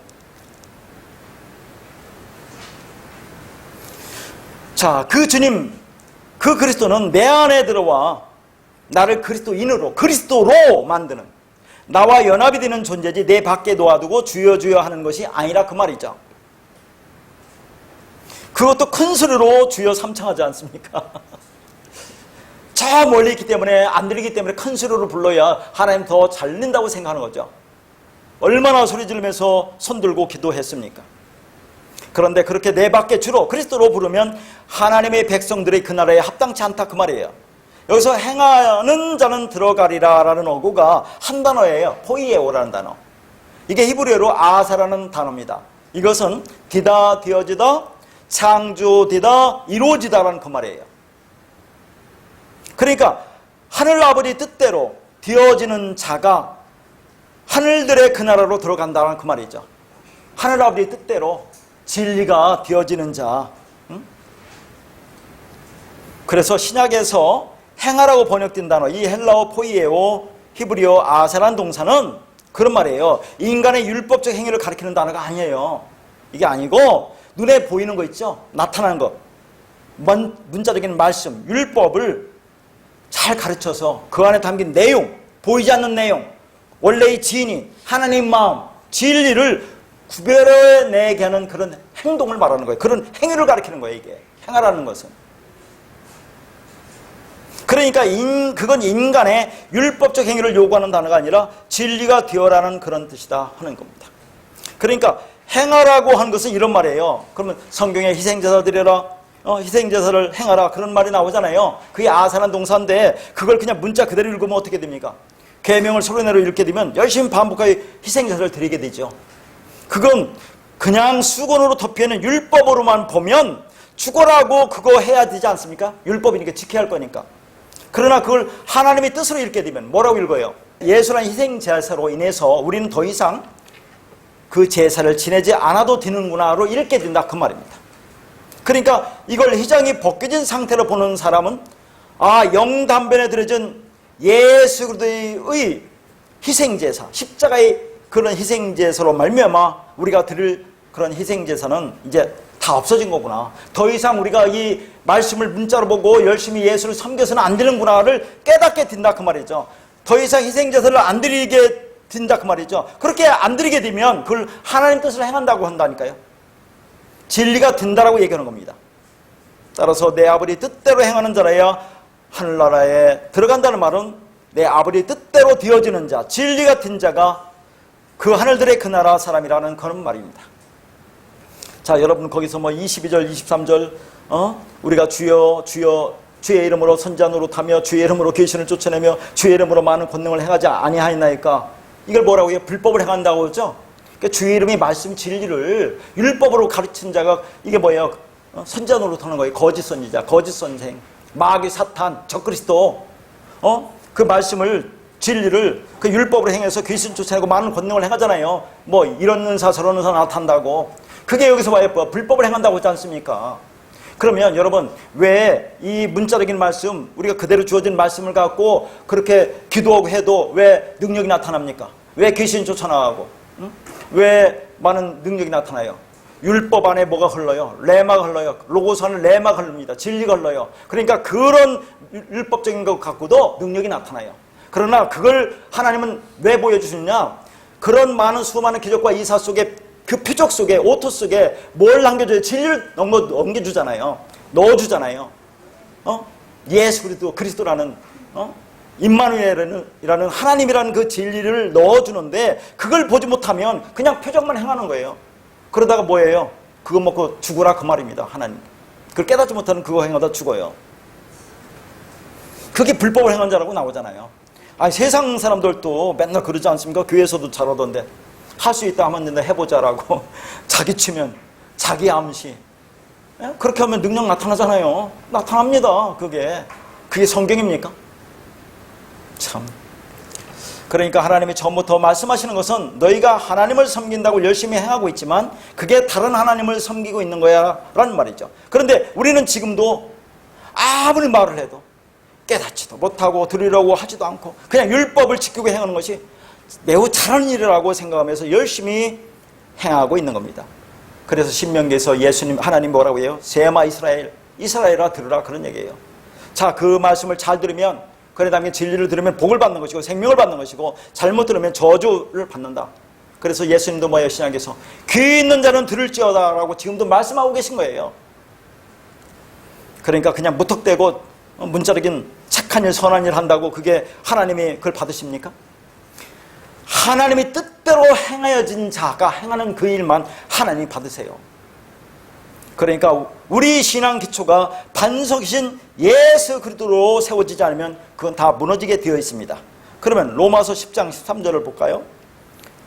자, 그 주님, 그 그리스도는 내 안에 들어와 나를 그리스도인으로, 그리스도로 만드는, 나와 연합이 되는 존재지 내 밖에 놓아두고 주여 주여 하는 것이 아니라 그 말이죠. 그것도 큰 소리로 주여 삼창하지 않습니까? 저 멀리 있기 때문에, 안 들리기 때문에 큰 소리로 불러야 하나님 더 잘 들린다고 생각하는 거죠. 얼마나 소리 지르면서 손 들고 기도했습니까? 그런데 그렇게 내 밖에 주로 그리스도로 부르면 하나님의 백성들의 그 나라에 합당치 않다 그 말이에요. 여기서 행하는 자는 들어가리라 라는 어구가 한 단어예요. 포이에오라는 단어. 이게 히브리어로 아사라는 단어입니다. 이것은 되다, 되어지다, 창조되다, 이루어지다라는 그 말이에요. 그러니까 하늘 아버지 뜻대로 되어지는 자가 하늘들의 그 나라로 들어간다는 그 말이죠. 하늘 아버지 뜻대로 진리가 되어지는 자. 그래서 신약에서 행하라고 번역된 단어, 이 헬라어 포이에오, 히브리어 아사란 동사는 그런 말이에요. 인간의 율법적 행위를 가리키는 단어가 아니에요. 이게 아니고 눈에 보이는 거 있죠? 나타나는 거. 문자적인 말씀, 율법을 잘 가르쳐서 그 안에 담긴 내용, 보이지 않는 내용, 원래의 진리, 하나님 마음, 진리를 구별해내게 하는 그런 행동을 말하는 거예요. 그런 행위를 가리키는 거예요. 이게 행하라는 것은. 그러니까 그건 인간의 율법적 행위를 요구하는 단어가 아니라 진리가 되어라는 그런 뜻이다 하는 겁니다. 그러니까 행하라고 하는 것은 이런 말이에요. 그러면 성경에 희생제사 드려라, 희생제사를 행하라, 그런 말이 나오잖아요. 그게 아사란 동사인데 그걸 그냥 문자 그대로 읽으면 어떻게 됩니까? 계명을 소리내로 읽게 되면 열심히 반복하여 희생제사를 드리게 되죠. 그건 그냥 수건으로 덮여있는 율법으로만 보면 죽어라고 그거 해야 되지 않습니까? 율법이니까 지켜야 할 거니까. 그러나 그걸 하나님의 뜻으로 읽게 되면 뭐라고 읽어요? 예수란 희생제사로 인해서 우리는 더 이상 그 제사를 지내지 않아도 되는구나로 읽게 된다 그 말입니다. 그러니까 이걸 휘장이 벗겨진 상태로 보는 사람은 영단변에 들어진 예수 그리스도의 희생제사, 십자가의 그런 희생제사로 말미암아 우리가 드릴 그런 희생제사는 이제 다 없어진 거구나. 더 이상 우리가 이 말씀을 문자로 보고 열심히 예수를 섬겨서는 안 되는구나를 깨닫게 된다 그 말이죠. 더 이상 희생제사를 안 드리게 된다 그 말이죠. 그렇게 안 드리게 되면 그걸 하나님 뜻을 행한다고 한다니까요. 진리가 된다라고 얘기하는 겁니다. 따라서 내 아버지 뜻대로 행하는 자라야 하늘나라에 들어간다는 말은 내 아버지 뜻대로 되어지는 자, 진리가 된 자가 그 하늘들의 그 나라 사람이라는 그런 말입니다. 자, 여러분 거기서 22절 23절 우리가 주여 주여 주의 이름으로 선지자노릇하며 주의 이름으로 귀신을 쫓아내며 주의 이름으로 많은 권능을 행하지 아니하였나이까. 이걸 뭐라고 해요? 불법을 행한다고 그러죠. 그러니까 주의 이름이 말씀 진리를 율법으로 가르친 자가 이게 뭐예요? 선지자 노릇하는 거예요. 거짓 선지자, 거짓 선생, 마귀, 사탄, 적그리스도. 그 말씀을 진리를 그 율법으로 행해서 귀신 쫓아내고 많은 권능을 행하잖아요. 뭐 이런 은사 저런 은사 나타난다고. 그게 여기서 와요. 불법을 행한다고 하지 않습니까? 그러면 여러분 왜 이 문자적인 말씀, 우리가 그대로 주어진 말씀을 갖고 그렇게 기도하고 해도 왜 능력이 나타납니까? 왜 귀신 쫓아나가고 왜 많은 능력이 나타나요? 율법 안에 뭐가 흘러요? 레마가 흘러요. 로고스 안에 레마가 흐릅니다. 진리가 흘러요. 그러니까 그런 율법적인 것 갖고도 능력이 나타나요. 그러나 그걸 하나님은 왜 보여주시느냐? 그런 많은 수많은 기적과 이사 속에 그 표적 속에 오토 속에 뭘 남겨줘요? 진리를 넘겨주잖아요. 넣어주잖아요. 예수 그리스도라는 임마누엘이라는 하나님이라는 그 진리를 넣어주는데 그걸 보지 못하면 그냥 표적만 행하는 거예요. 그러다가 뭐예요? 그거 먹고 죽으라 그 말입니다. 하나님. 그걸 깨닫지 못하는 그거 행하다 죽어요. 그게 불법을 행한 자라고 나오잖아요. 세상 사람들도 맨날 그러지 않습니까? 교회에서도 잘하던데 할 수 있다 하면 된다 해보자라고 자기 치면 자기 암시. 그렇게 하면 능력 나타나잖아요. 나타납니다. 그게 성경입니까? 참. 그러니까 하나님이 처음부터 말씀하시는 것은 너희가 하나님을 섬긴다고 열심히 행하고 있지만 그게 다른 하나님을 섬기고 있는 거야 라는 말이죠. 그런데 우리는 지금도 아무리 말을 해도 깨닫지도 못하고 들으려고 하지도 않고 그냥 율법을 지키고 행하는 것이 매우 잘하는 일이라고 생각하면서 열심히 행하고 있는 겁니다. 그래서 신명기에서 하나님 뭐라고 해요? 세마 이스라엘아 들으라 그런 얘기예요. 자, 그 말씀을 잘 들으면 그 다음에 진리를 들으면 복을 받는 것이고 생명을 받는 것이고 잘못 들으면 저주를 받는다. 그래서 예수님도 뭐예요? 신약에서 귀 있는 자는 들을지어다 라고 지금도 말씀하고 계신 거예요. 그러니까 그냥 무턱대고 문자적인 착한 일 선한 일 한다고 그게 하나님이 그걸 받으십니까? 하나님이 뜻대로 행하여진 자가 행하는 그 일만 하나님이 받으세요. 그러니까 우리 신앙 기초가 반석이신 예수 그리스도로 세워지지 않으면 그건 다 무너지게 되어 있습니다. 그러면 로마서 10장 13절을 볼까요?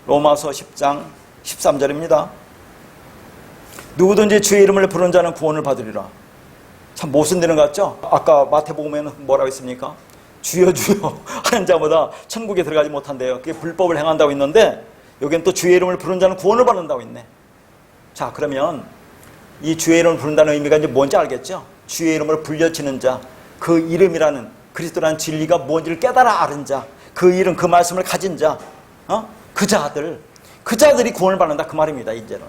로마서 10장 13절입니다. 누구든지 주의 이름을 부르는 자는 구원을 받으리라. 참 모순되는 것 같죠? 아까 마태복음에는 뭐라고 했습니까? 주여 주여 하는 자보다 천국에 들어가지 못한대요. 그게 불법을 행한다고 했는데 여기는 또 주의 이름을 부르는 자는 구원을 받는다고 했네. 자, 그러면 이 주의 이름을 부른다는 의미가 이제 뭔지 알겠죠? 주의 이름을 불려지는 자, 그 이름이라는 그리스도라는 진리가 뭔지를 깨달아 아는 자, 그 이름, 그 말씀을 가진 자, 그 자들이 구원을 받는다 그 말입니다. 이제는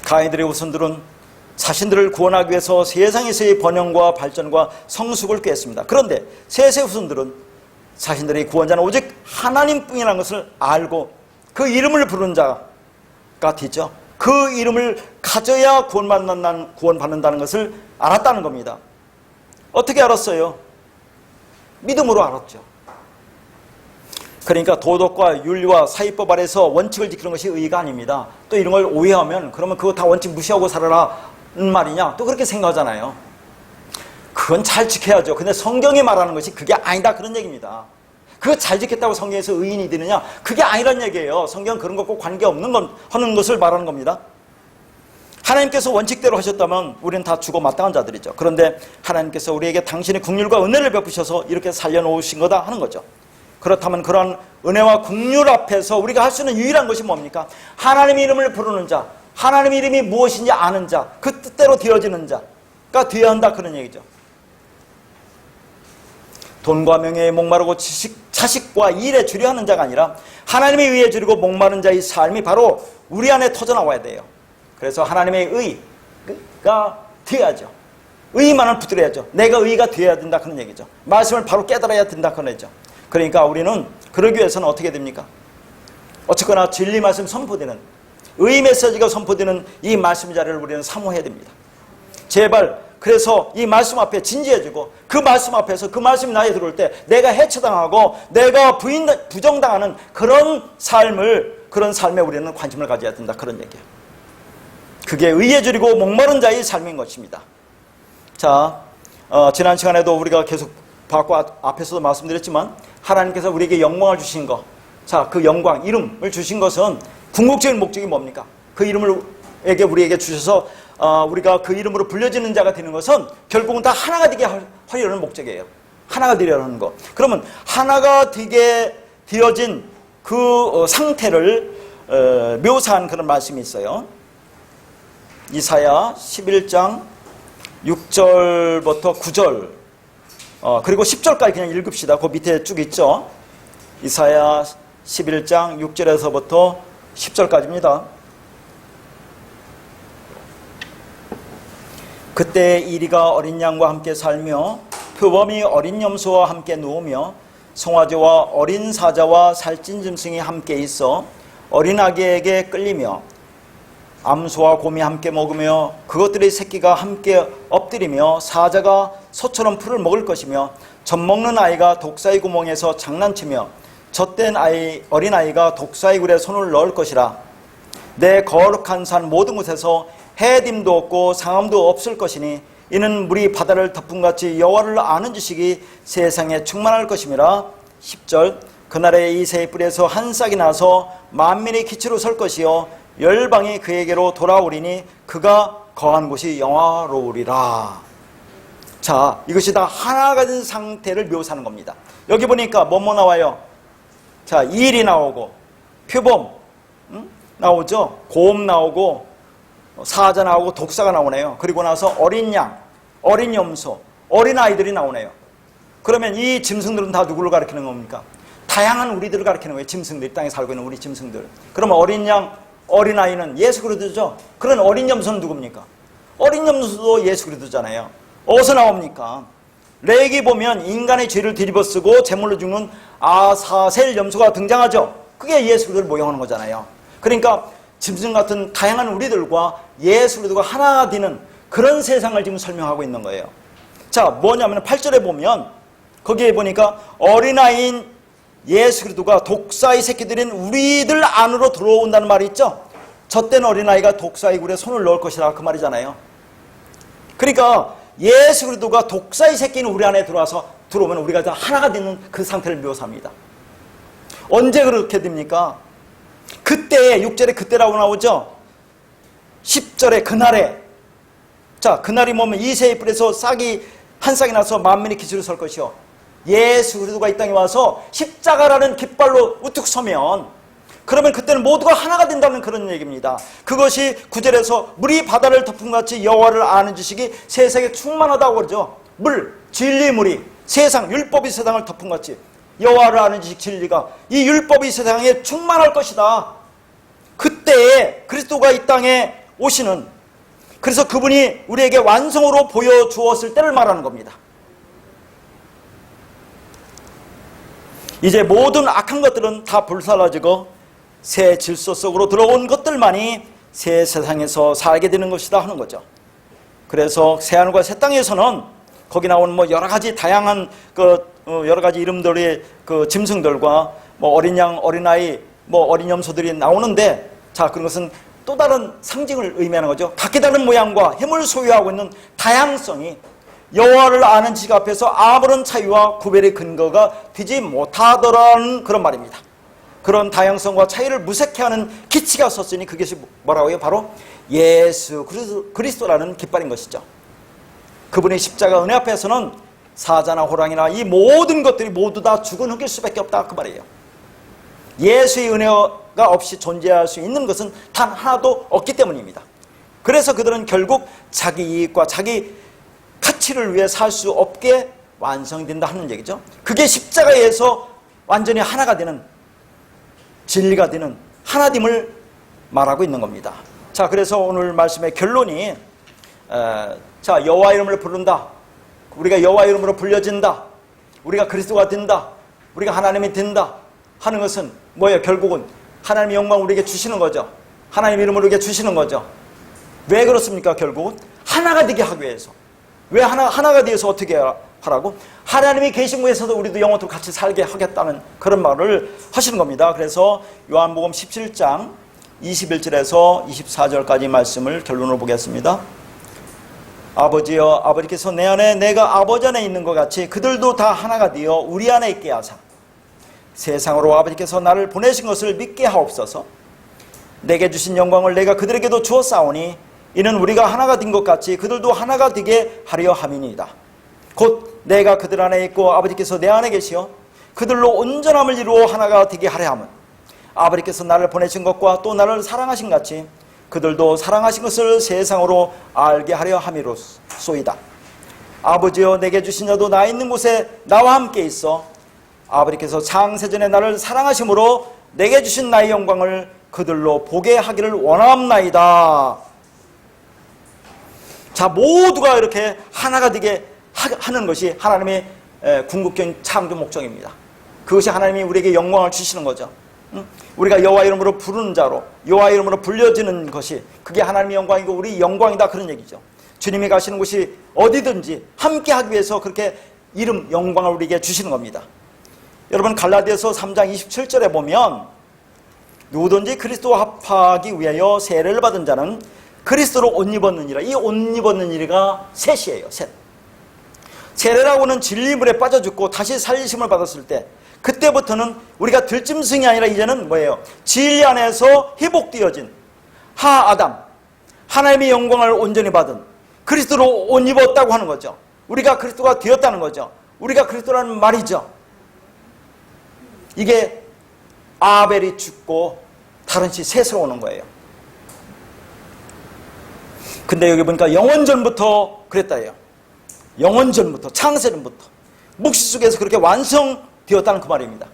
가인들의 후손들은 자신들을 구원하기 위해서 세상에서의 번영과 발전과 성숙을 꾀했습니다. 그런데 셋의 후손들은 자신들의 구원자는 오직 하나님뿐이라는 것을 알고 그 이름을 부르는 자가 되죠. 그 이름을 가져야 구원받는다는 것을 알았다는 겁니다. 어떻게 알았어요? 믿음으로 알았죠. 그러니까 도덕과 윤리와 사회법 아래서 원칙을 지키는 것이 의의가 아닙니다. 또 이런 걸 오해하면 그러면 그거 다 원칙 무시하고 살아라 말이냐? 또 그렇게 생각하잖아요. 그건 잘 지켜야죠. 근데 성경이 말하는 것이 그게 아니다 그런 얘기입니다. 그거 잘 지켰다고 성경에서 의인이 되느냐? 그게 아니란 얘기예요. 성경은 그런 것과 관계없는 하는 것을 말하는 겁니다. 하나님께서 원칙대로 하셨다면 우리는 다 죽어 마땅한 자들이죠. 그런데 하나님께서 우리에게 당신의 긍휼과 은혜를 베푸셔서 이렇게 살려놓으신 거다 하는 거죠. 그렇다면 그런 은혜와 긍휼 앞에서 우리가 할 수 있는 유일한 것이 뭡니까? 하나님의 이름을 부르는 자, 하나님의 이름이 무엇인지 아는 자, 그 뜻대로 되어지는 자가 되어야 한다, 그런 얘기죠. 돈과 명예에 목마르고 자식과 일에 주려하는 자가 아니라 하나님에 의해 주리고 목마른 자의 삶이 바로 우리 안에 터져나와야 돼요. 그래서 하나님의 의가 되어야죠. 의만을 붙들어야죠. 내가 의가 되어야 된다, 그런 얘기죠. 말씀을 바로 깨달아야 된다, 그런 얘기죠. 그러니까 우리는 그러기 위해서는 어떻게 됩니까? 어쨌거나 진리 말씀 선포되는, 의 메시지가 선포되는 이 말씀 자리를 우리는 사모해야 됩니다. 제발 그래서 이 말씀 앞에 진지해지고, 그 말씀 앞에서 그 말씀이 나에 들어올 때 내가 해쳐당하고 내가 부정당하는 그런 삶에 우리는 관심을 가져야 된다, 그런 얘기예요. 그게 의에 줄이고 목마른 자의 삶인 것입니다. 자, 지난 시간에도 우리가 계속 봤고 앞에서도 말씀드렸지만 하나님께서 우리에게 영광을 주신 것, 자, 그 영광, 이름을 주신 것은 궁극적인 목적이 뭡니까? 그 이름을 우리에게 주셔서 우리가 그 이름으로 불려지는 자가 되는 것은 결국은 다 하나가 되게 하려는 목적이에요. 하나가 되려는 것. 그러면 하나가 되게 되어진 그 상태를 묘사한 그런 말씀이 있어요. 이사야 11장 6절부터 9절 그리고 10절까지 그냥 읽읍시다. 그 밑에 쭉 있죠. 이사야 11장 6절에서부터 10절까지입니다. 그때 이리가 어린 양과 함께 살며 표범이 어린 염소와 함께 누우며 송아지와 어린 사자와 살찐 짐승이 함께 있어 어린 아기에게 끌리며 암소와 곰이 함께 먹으며 그것들의 새끼가 함께 엎드리며 사자가 소처럼 풀을 먹을 것이며 젖먹는 아이가 독사의 구멍에서 장난치며 젖된 어린아이가 독사의 굴에 손을 넣을 것이라. 내 거룩한 산 모든 곳에서 해딤도 없고 상함도 없을 것이니 이는 물이 바다를 덮음같이 여호와를 아는 지식이 세상에 충만할 것임이라. 10절 그날에 이 새의 뿔에서 한 싹이 나서 만민의 기초로 설 것이요 열방이 그에게로 돌아오리니 그가 거한 곳이 영화로우리라. 자, 이것이 다 하나가 된 상태를 묘사하는 겁니다. 여기 보니까 뭐뭐 나와요? 자, 일이 나오고 표범 나오죠. 곰 나오고 사자 나오고 독사가 나오네요. 그리고 나서 어린 양, 어린 염소, 어린 아이들이 나오네요. 그러면 이 짐승들은 다 누구를 가리키는 겁니까? 다양한 우리들을 가리키는 거예요. 짐승들, 땅에 살고 있는 우리 짐승들. 그러면 어린 양, 어린 아이는 예수 그리스도죠. 그런 어린 염소는 누굽니까? 어린 염소도 예수 그리스도잖아요. 어디서 나옵니까? 레기 보면 인간의 죄를 뒤집어쓰고 제물로 죽는 아사셀 염소가 등장하죠. 그게 예수 그리스도를 모형하는 거잖아요. 그러니까 짐승 같은 다양한 우리들과 예수 그리스도가 하나 되는 그런 세상을 지금 설명하고 있는 거예요. 자, 뭐냐면 8절에 보면 거기에 보니까 어린아이인 예수 그리스도가 독사의 새끼들인 우리들 안으로 들어온다는 말이 있죠. 젖된 어린아이가 독사의 굴에 손을 넣을 것이라, 그 말이잖아요. 그러니까 예수 그리스도가 독사의 새끼는 우리 안에 들어오면 우리가 다 하나가 되는 그 상태를 묘사합니다. 언제 그렇게 됩니까? 그때, 6절에 그때라고 나오죠. 10절에 그날에. 자, 그날이 뭐면 이 새의 뿔에서 한 싹이 나서 만민의 기초로 설 것이요 예수 그리스도가 이 땅에 와서 십자가라는 깃발로 우뚝 서면, 그러면 그때는 모두가 하나가 된다는 그런 얘기입니다. 그것이 9절에서 물이 바다를 덮음같이 여호와를 아는 지식이 세상에 충만하다고 그러죠. 물, 진리 물이 세상, 율법이 세상을 덮음같이 여호와를 아는 지식, 진리가 이 율법이 세상에 충만할 것이다. 그때에 그리스도가 이 땅에 오시는, 그래서 그분이 우리에게 완성으로 보여주었을 때를 말하는 겁니다. 이제 모든 악한 것들은 다 불사라지고 새 질서 속으로 들어온 것들만이 새 세상에서 살게 되는 것이다 하는 거죠. 그래서 새 하늘과 새 땅에서는 거기 나오는 뭐 여러 가지 다양한 여러 가지 이름들의 그 짐승들과 뭐 어린 양, 어린 아이, 뭐 어린 염소들이 나오는데, 자, 그런 것은 또 다른 상징을 의미하는 거죠. 각기 다른 모양과 힘을 소유하고 있는 다양성이 여호와를 아는 지식 앞에서 아무런 차이와 구별의 근거가 되지 못하더라는 그런 말입니다. 그런 다양성과 차이를 무색해 하는 기치가 섰으니 그것이 뭐라고요? 바로 예수 그리스도라는 깃발인 것이죠. 그분의 십자가 은혜 앞에서는 사자나 호랑이나 이 모든 것들이 모두 다 죽은 흙일 수밖에 없다 그 말이에요. 예수의 은혜가 없이 존재할 수 있는 것은 단 하나도 없기 때문입니다. 그래서 그들은 결국 자기 이익과 자기 가치를 위해 살 수 없게 완성된다 하는 얘기죠. 그게 십자가에서 완전히 하나가 되는, 진리가 되는 하나됨을 말하고 있는 겁니다. 자, 그래서 오늘 말씀의 결론이 자, 여호와 이름을 부른다, 우리가 여호와 이름으로 불려진다, 우리가 그리스도가 된다, 우리가 하나님이 된다 하는 것은 뭐예요? 결국은 하나님의 영광을 우리에게 주시는 거죠. 하나님 이름을 우리에게 주시는 거죠. 왜 그렇습니까? 결국은 하나가 되게 하기 위해서. 왜 하나가 되어서 어떻게 하라고? 하나님이 계신 곳에서도 우리도 영원토록 같이 살게 하겠다는 그런 말을 하시는 겁니다. 그래서 요한복음 17장 21절에서 24절까지 말씀을 결론으로 보겠습니다. 아버지여, 아버지께서 내 안에 내가 아버지 안에 있는 것 같이 그들도 다 하나가 되어 우리 안에 있게 하사 세상으로 아버지께서 나를 보내신 것을 믿게 하옵소서. 내게 주신 영광을 내가 그들에게도 주었사오니 이는 우리가 하나가 된 것 같이 그들도 하나가 되게 하려 함이니이다. 곧 내가 그들 안에 있고 아버지께서 내 안에 계시어 그들로 온전함을 이루어 하나가 되게 하려 함은 아버지께서 나를 보내신 것과 또 나를 사랑하신 같이 그들도 사랑하신 것을 세상으로 알게 하려 함이로소이다. 아버지여, 내게 주신 여도 나 있는 곳에 나와 함께 있어 아버지께서 창세전에 나를 사랑하심으로 내게 주신 나의 영광을 그들로 보게 하기를 원하옵나이다. 자, 모두가 이렇게 하나가 되게 하는 것이 하나님의 궁극적인 창조 목적입니다. 그것이 하나님이 우리에게 영광을 주시는 거죠. 우리가 여호와 이름으로 부르는 자로, 여호와 이름으로 불려지는 것이 그게 하나님의 영광이고 우리 영광이다 그런 얘기죠. 주님이 가시는 곳이 어디든지 함께 하기 위해서 그렇게 이름, 영광을 우리에게 주시는 겁니다. 여러분, 갈라디아서 3장 27절에 보면 누구든지 그리스도와 합하기 위하여 세례를 받은 자는 그리스도로 옷 입었느니라. 이 옷 입었느니라가 셋이에요. 셋. 세례라고는 진리물에 빠져 죽고 다시 살리심을 받았을 때 그때부터는 우리가 들짐승이 아니라 이제는 뭐예요? 진리 안에서 회복되어진 하아담, 하나님의 영광을 온전히 받은 그리스도로 옷 입었다고 하는 거죠. 우리가 그리스도가 되었다는 거죠. 우리가 그리스도라는 말이죠. 이게 아벨이 죽고 다른 씨 셋으로 오는 거예요. 근데 여기 보니까 영원전부터 그랬다예요. 영원전부터, 창세전부터 묵시 속에서 그렇게 완성되었다는 그 말입니다.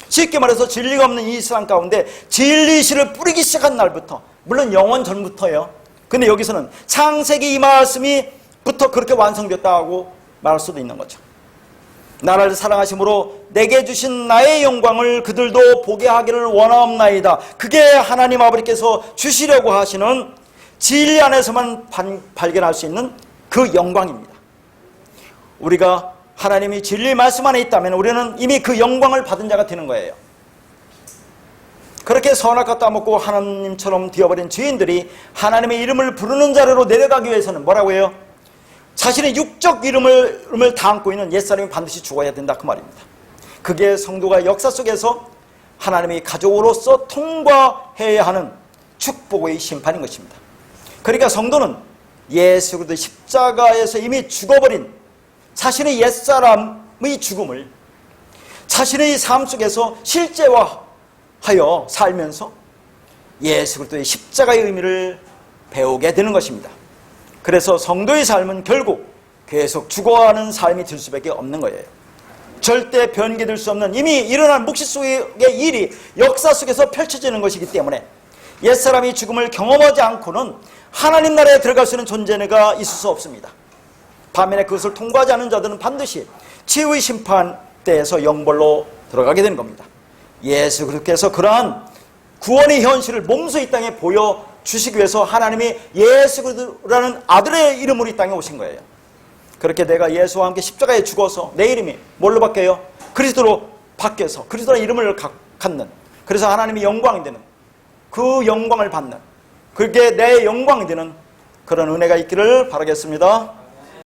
쉽게 말해서 진리가 없는 이 세상 가운데 진리실을 뿌리기 시작한 날부터, 물론 영원전부터예요. 근데 여기서는 창세기 이 말씀이부터 그렇게 완성되었다고 말할 수도 있는 거죠. 나를 사랑하심으로 내게 주신 나의 영광을 그들도 보게 하기를 원하옵나이다. 그게 하나님 아버지께서 주시려고 하시는 진리 안에서만 발견할 수 있는 그 영광입니다. 우리가 하나님이 진리 말씀 안에 있다면 우리는 이미 그 영광을 받은 자가 되는 거예요. 그렇게 선악과 따먹고 하나님처럼 되어버린 죄인들이 하나님의 이름을 부르는 자리로 내려가기 위해서는 뭐라고 해요? 자신의 육적 이름을 다 안고 있는 옛사람이 반드시 죽어야 된다 그 말입니다. 그게 성도가 역사 속에서 하나님의 가족으로서 통과해야 하는 축복의 심판인 것입니다. 그러니까 성도는 예수 그리스도 십자가에서 이미 죽어버린 자신의 옛사람의 죽음을 자신의 삶 속에서 실제화하여 살면서 예수 그리스도의 십자가의 의미를 배우게 되는 것입니다. 그래서 성도의 삶은 결국 계속 죽어가는 삶이 될 수밖에 없는 거예요. 절대 변개될 수 없는 이미 일어난 묵시 속의 일이 역사 속에서 펼쳐지는 것이기 때문에 옛사람이 죽음을 경험하지 않고는 하나님 나라에 들어갈 수 있는 존재가 있을 수 없습니다. 반면에 그것을 통과하지 않은 자들은 반드시 치유의 심판대에서 영벌로 들어가게 되는 겁니다. 예수 그리스도께서 그러한 구원의 현실을 몸소 이 땅에 보여주시기 위해서 하나님이 예수 그리스도라는 아들의 이름으로 이 땅에 오신 거예요. 그렇게 내가 예수와 함께 십자가에 죽어서 내 이름이 뭘로 바뀌어요? 그리스도로 바뀌어서 그리스도라는 이름을 갖는, 그래서 하나님이 영광이 되는, 그 영광을 받는, 그게 내 영광이 되는 그런 은혜가 있기를 바라겠습니다.